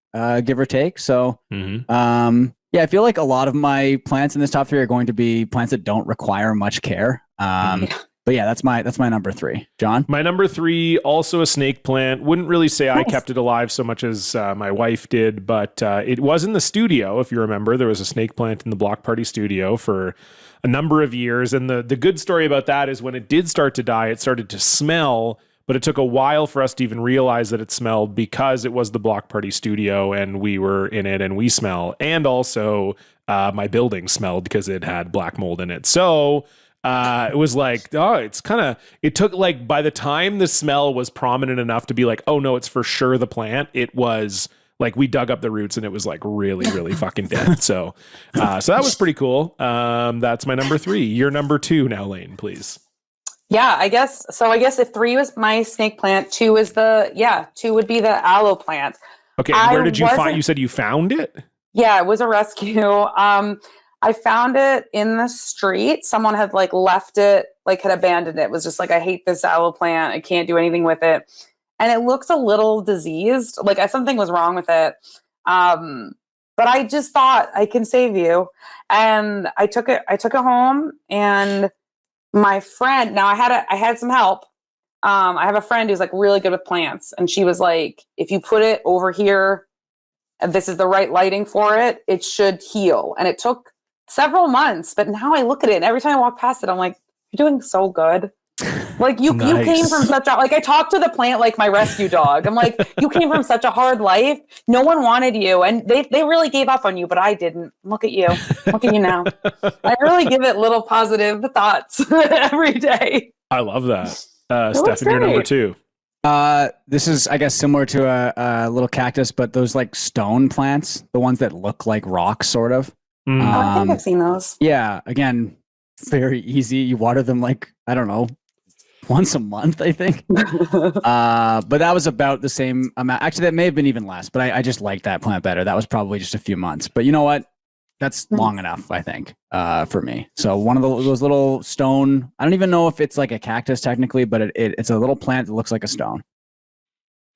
give or take. So yeah, I feel like a lot of my plants in this top 3 are going to be plants that don't require much care. But yeah, that's my number 3. John? My number 3, also a snake plant. Wouldn't really say I kept it alive so much as my wife did, but it was in the studio. If you remember, there was a snake plant in the Block Party studio for a number of years. And the good story about that is when it did start to die, it started to smell, but it took a while for us to even realize that it smelled because it was the Block Party studio and we were in it and we smell. And also my building smelled because it had black mold in it. So it was like, it took like, by the time the smell was prominent enough to be like, oh no, it's for sure the plant, it was like, we dug up the roots and it was like really, really fucking dead. So that was pretty cool. That's my number 3. Your number 2 now, Lane, please. Yeah, I guess. So I guess if 3 was my snake plant, 2 would be the aloe plant. Okay. Where did you find, you said you found it? Yeah, it was a rescue. I found it in the street. Someone had like left it, like had abandoned it. It was just like, I hate this aloe plant. I can't do anything with it. And it looks a little diseased. Like something was wrong with it. But I just thought I can save you. And I took it home, and my friend, now I had some help. I have a friend who's like really good with plants. And she was like, if you put it over here, and this is the right lighting for it, it should heal. And it took several months, but now I look at it and every time I walk past it, I'm like, you're doing so good. Like you came from such a, like I talk to the plant like my rescue dog. I'm like, you came from such a hard life. No one wanted you. And they really gave up on you, but I didn't. Look at you. Look at you now. I really give it little positive thoughts every day. I love that. Stefan, your number 2. This is, I guess, similar to a little cactus, but those like stone plants, the ones that look like rocks, sort of. I think I've seen those. Yeah, again, very easy. You water them like, I don't know, once a month, I think. But that was about the same amount. Actually, that may have been even less, but I just liked that plant better. That was probably just a few months. But you know what? That's long enough, I think, for me. So one of those little stone, I don't even know if it's like a cactus technically, but it's a little plant that looks like a stone.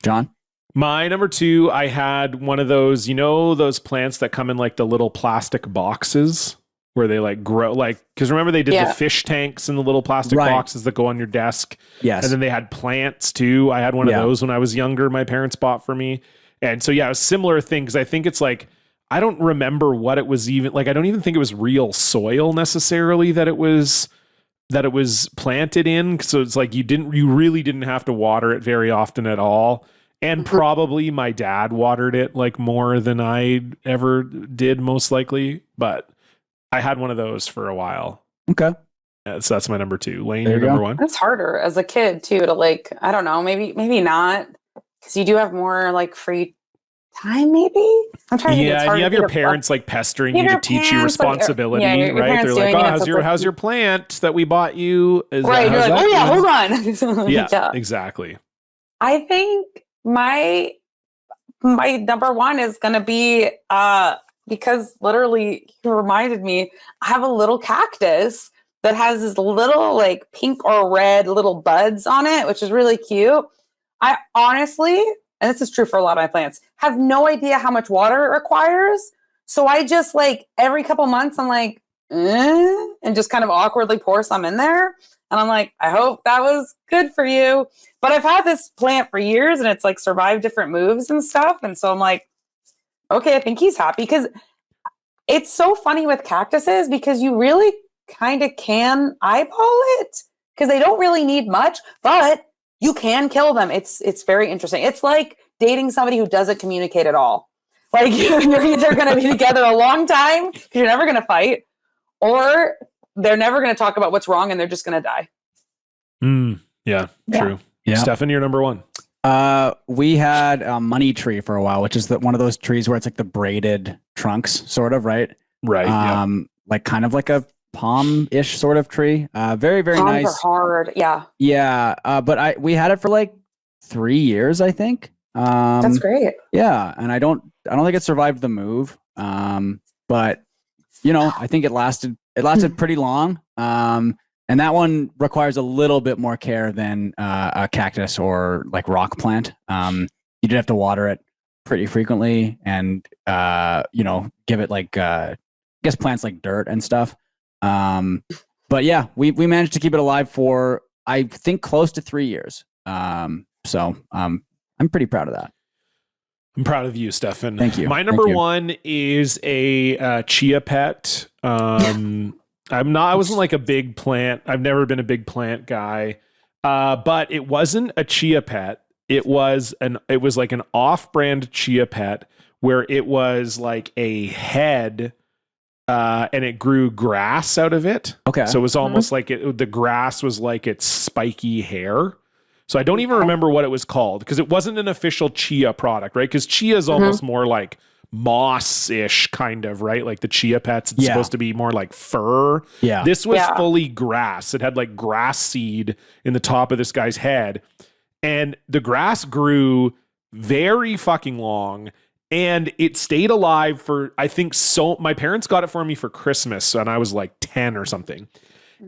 John? My number 2, I had one of those, those plants that come in like the little plastic boxes where they like grow, like, because remember they did the fish tanks in the little plastic boxes that go on your desk. Yes. And then they had plants too. I had one of those when I was younger, my parents bought for me. And so, yeah, it was a similar thing because I think it's like, I don't remember what it was even like. I don't even think it was real soil necessarily that it was that it was planted in. So it's like you really didn't have to water it very often at all. And probably my dad watered it like more than I ever did, most likely. But I had one of those for a while. Okay. So that's my number 2. Lane, There your you number go. 1. That's harder as a kid too to like, I don't know, maybe not, because you do have more like free time. Maybe I'm trying to think. It's Yeah, hard and you have to your think of, parents like pestering you your to teach you parents, like, responsibility, yeah, your right? parents They're like, doing "Oh, it, so it's how's your plant that we bought you?" right. You're like, "Oh yeah, hold on." Yeah, exactly. I think my number 1 is gonna be because literally you reminded me, I have a little cactus that has this little like pink or red little buds on it, which is really cute. I honestly, and this is true for a lot of my plants, have no idea how much water it requires. So I just like every couple months I'm like, and just kind of awkwardly pour some in there. And I'm like, I hope that was good for you. But I've had this plant for years and it's like survived different moves and stuff. And so I'm like, okay, I think he's happy, because it's so funny with cactuses because you really kind of can eyeball it because they don't really need much, but you can kill them. It's very interesting. It's like dating somebody who doesn't communicate at all. Like you're either going to be together a long time because you're never going to fight, or they're never going to talk about what's wrong and they're just going to die. Yeah, true. Yeah. Stefan, you're number 1. We had a money tree for a while, which is one of those trees where it's like the braided trunks, sort of, right? Right. Like kind of like a palm-ish sort of tree. Very, very Palms nice. are hard. Yeah. Yeah. But we had it for like 3 years, I think. That's great. Yeah. And I don't think it survived the move. But you know, I think it lasted pretty long. And that one requires a little bit more care than a cactus or like rock plant. You did have to water it pretty frequently and, you know, give it like, I guess plants like dirt and stuff. But yeah, we managed to keep it alive for, I think, close to 3 years. So I'm pretty proud of that. I'm proud of you, Stefan. Thank you. My number 1 is a chia pet. I wasn't like a big plant. I've never been a big plant guy. But it wasn't a chia pet. It was like an off-brand chia pet where it was like a head, and it grew grass out of it. Okay. So it was almost like the grass was like its spiky hair. So I don't even remember what it was called because it wasn't an official chia product, right? Because chia is almost more like moss-ish kind of, right? Like the chia pets, it's supposed to be more like fur. Yeah. This was fully grass. It had like grass seed in the top of this guy's head. And the grass grew very fucking long. And it stayed alive for, I think, my parents got it for me for Christmas, and I was like 10 or something.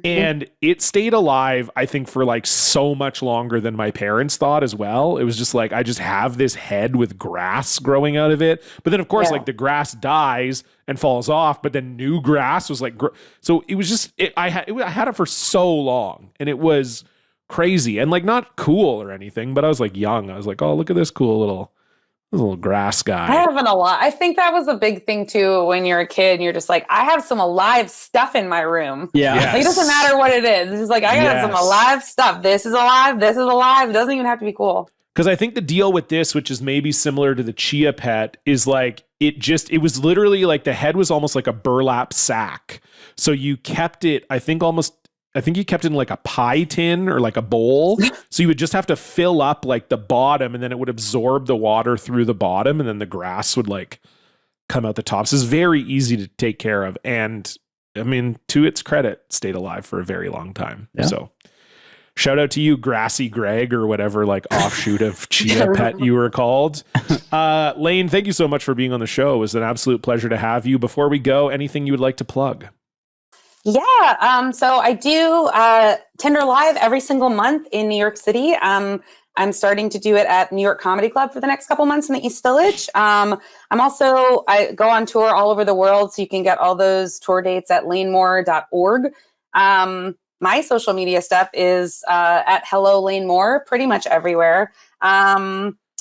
And it stayed alive, I think, for like so much longer than my parents thought as well. It was just like, I just have this head with grass growing out of it. But then, of course, like the grass dies and falls off, but then new grass was like, so it was just, I had it for so long, and it was crazy and like not cool or anything, but I was like young. I was like, oh, look at this cool little grass guy. I haven't a lot. I think that was a big thing too when you're a kid and you're just like, I have some alive stuff in my room. Yeah. Yes. Like, it doesn't matter what it is. It's just like, I got some alive stuff. This is alive. This is alive. It doesn't even have to be cool. Because I think the deal with this, which is maybe similar to the chia pet, is like it was literally like the head was almost like a burlap sack. So you kept it, I think you kept it in like a pie tin or like a bowl. So you would just have to fill up like the bottom, and then it would absorb the water through the bottom, and then the grass would like come out the top. So it's very easy to take care of. And I mean, to its credit, stayed alive for a very long time. Yeah. So shout out to you, Grassy Greg, or whatever like offshoot of chia pet you were called. Lane, thank you so much for being on the show. It was an absolute pleasure to have you. Before we go, anything you would like to plug? Yeah. So I do Tinder Live every single month in New York City. I'm starting to do it at New York Comedy Club for the next couple months in the East Village. I go on tour all over the world, so you can get all those tour dates at lanemore.org. My social media stuff is at Hello Lane Moore, pretty much everywhere.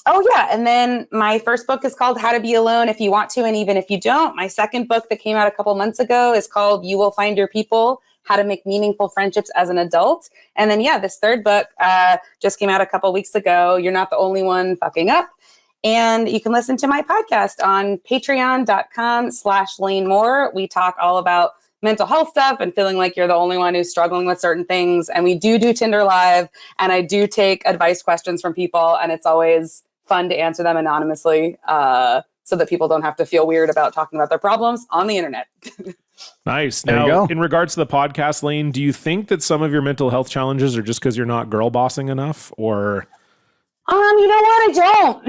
Oh, yeah. And then my first book is called How to Be Alone If You Want to, and Even If You Don't. My second book that came out a couple months ago is called You Will Find Your People, how to make meaningful friendships as an adult. And then, this third book just came out a couple weeks ago. You're not the only one fucking up. And you can listen to my podcast on patreon.com/Lane Moore. We talk all about mental health stuff and feeling like you're the only one who's struggling with certain things. And we do Tinder Live, and I do take advice questions from people, and it's always fun to answer them anonymously so that people don't have to feel weird about talking about their problems on the internet. Nice. There you Now, go. in regards to the podcast, Lane, do you think that some of your mental health challenges are just because you're not girl bossing enough, or? You know what? I don't.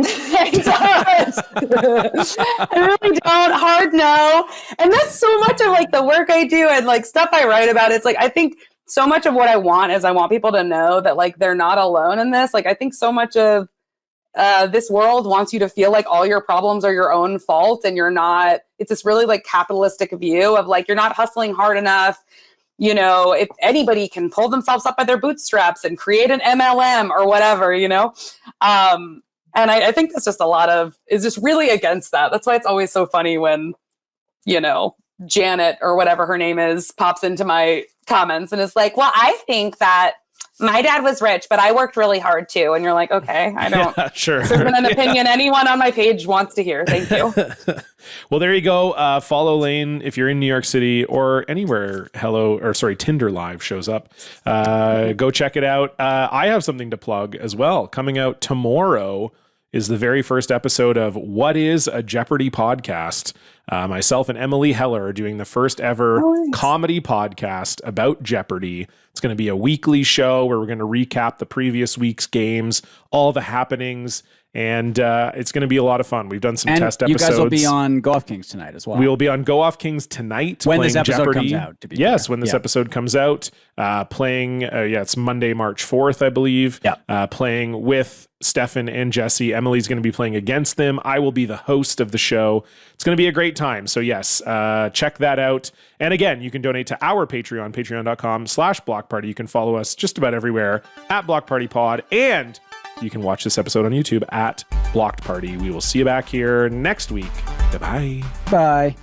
I really don't. Hard no. And that's so much of like the work I do and like stuff I write about. It's like, I think so much of what I want is I want people to know that like they're not alone in this. Like, I think so much of this world wants you to feel like all your problems are your own fault, and you're not. It's this really like capitalistic view of like, you're not hustling hard enough. You know, if anybody can pull themselves up by their bootstraps and create an MLM or whatever, you know? And I think that's just is just really against that. That's why it's always so funny when, you know, Janet or whatever her name is pops into my comments and is like, well, I think that my dad was rich, but I worked really hard too. And you're like, okay, I don't. Yeah, sure. This isn't an opinion anyone on my page wants to hear. Thank you. Well, there you go. Follow Lane if you're in New York City or anywhere Tinder Live shows up. Go check it out. I have something to plug as well. Coming out tomorrow is the very first episode of What is a Jeopardy podcast. Myself and Emily Heller are doing the first ever comedy podcast about Jeopardy. It's going to be a weekly show where we're going to recap the previous week's games, all the happenings, and it's going to be a lot of fun. We've done some test episodes. You guys will be on Go Off Kings tonight as well. We will be on Go Off Kings tonight. When this episode Jeopardy. comes out. Yes, when this episode comes out. Playing, it's Monday, March 4th, I believe. Yeah. Playing with Stefan and Jesse. Emily's going to be playing against them. I will be the host of the show. It's going to be a great time. So yes, check that out. And again, you can donate to our Patreon, patreon.com/Block Party. You can follow us just about everywhere at Block Party Pod. And you can watch this episode on YouTube at Blocked Party. We will see you back here next week. Goodbye. Bye.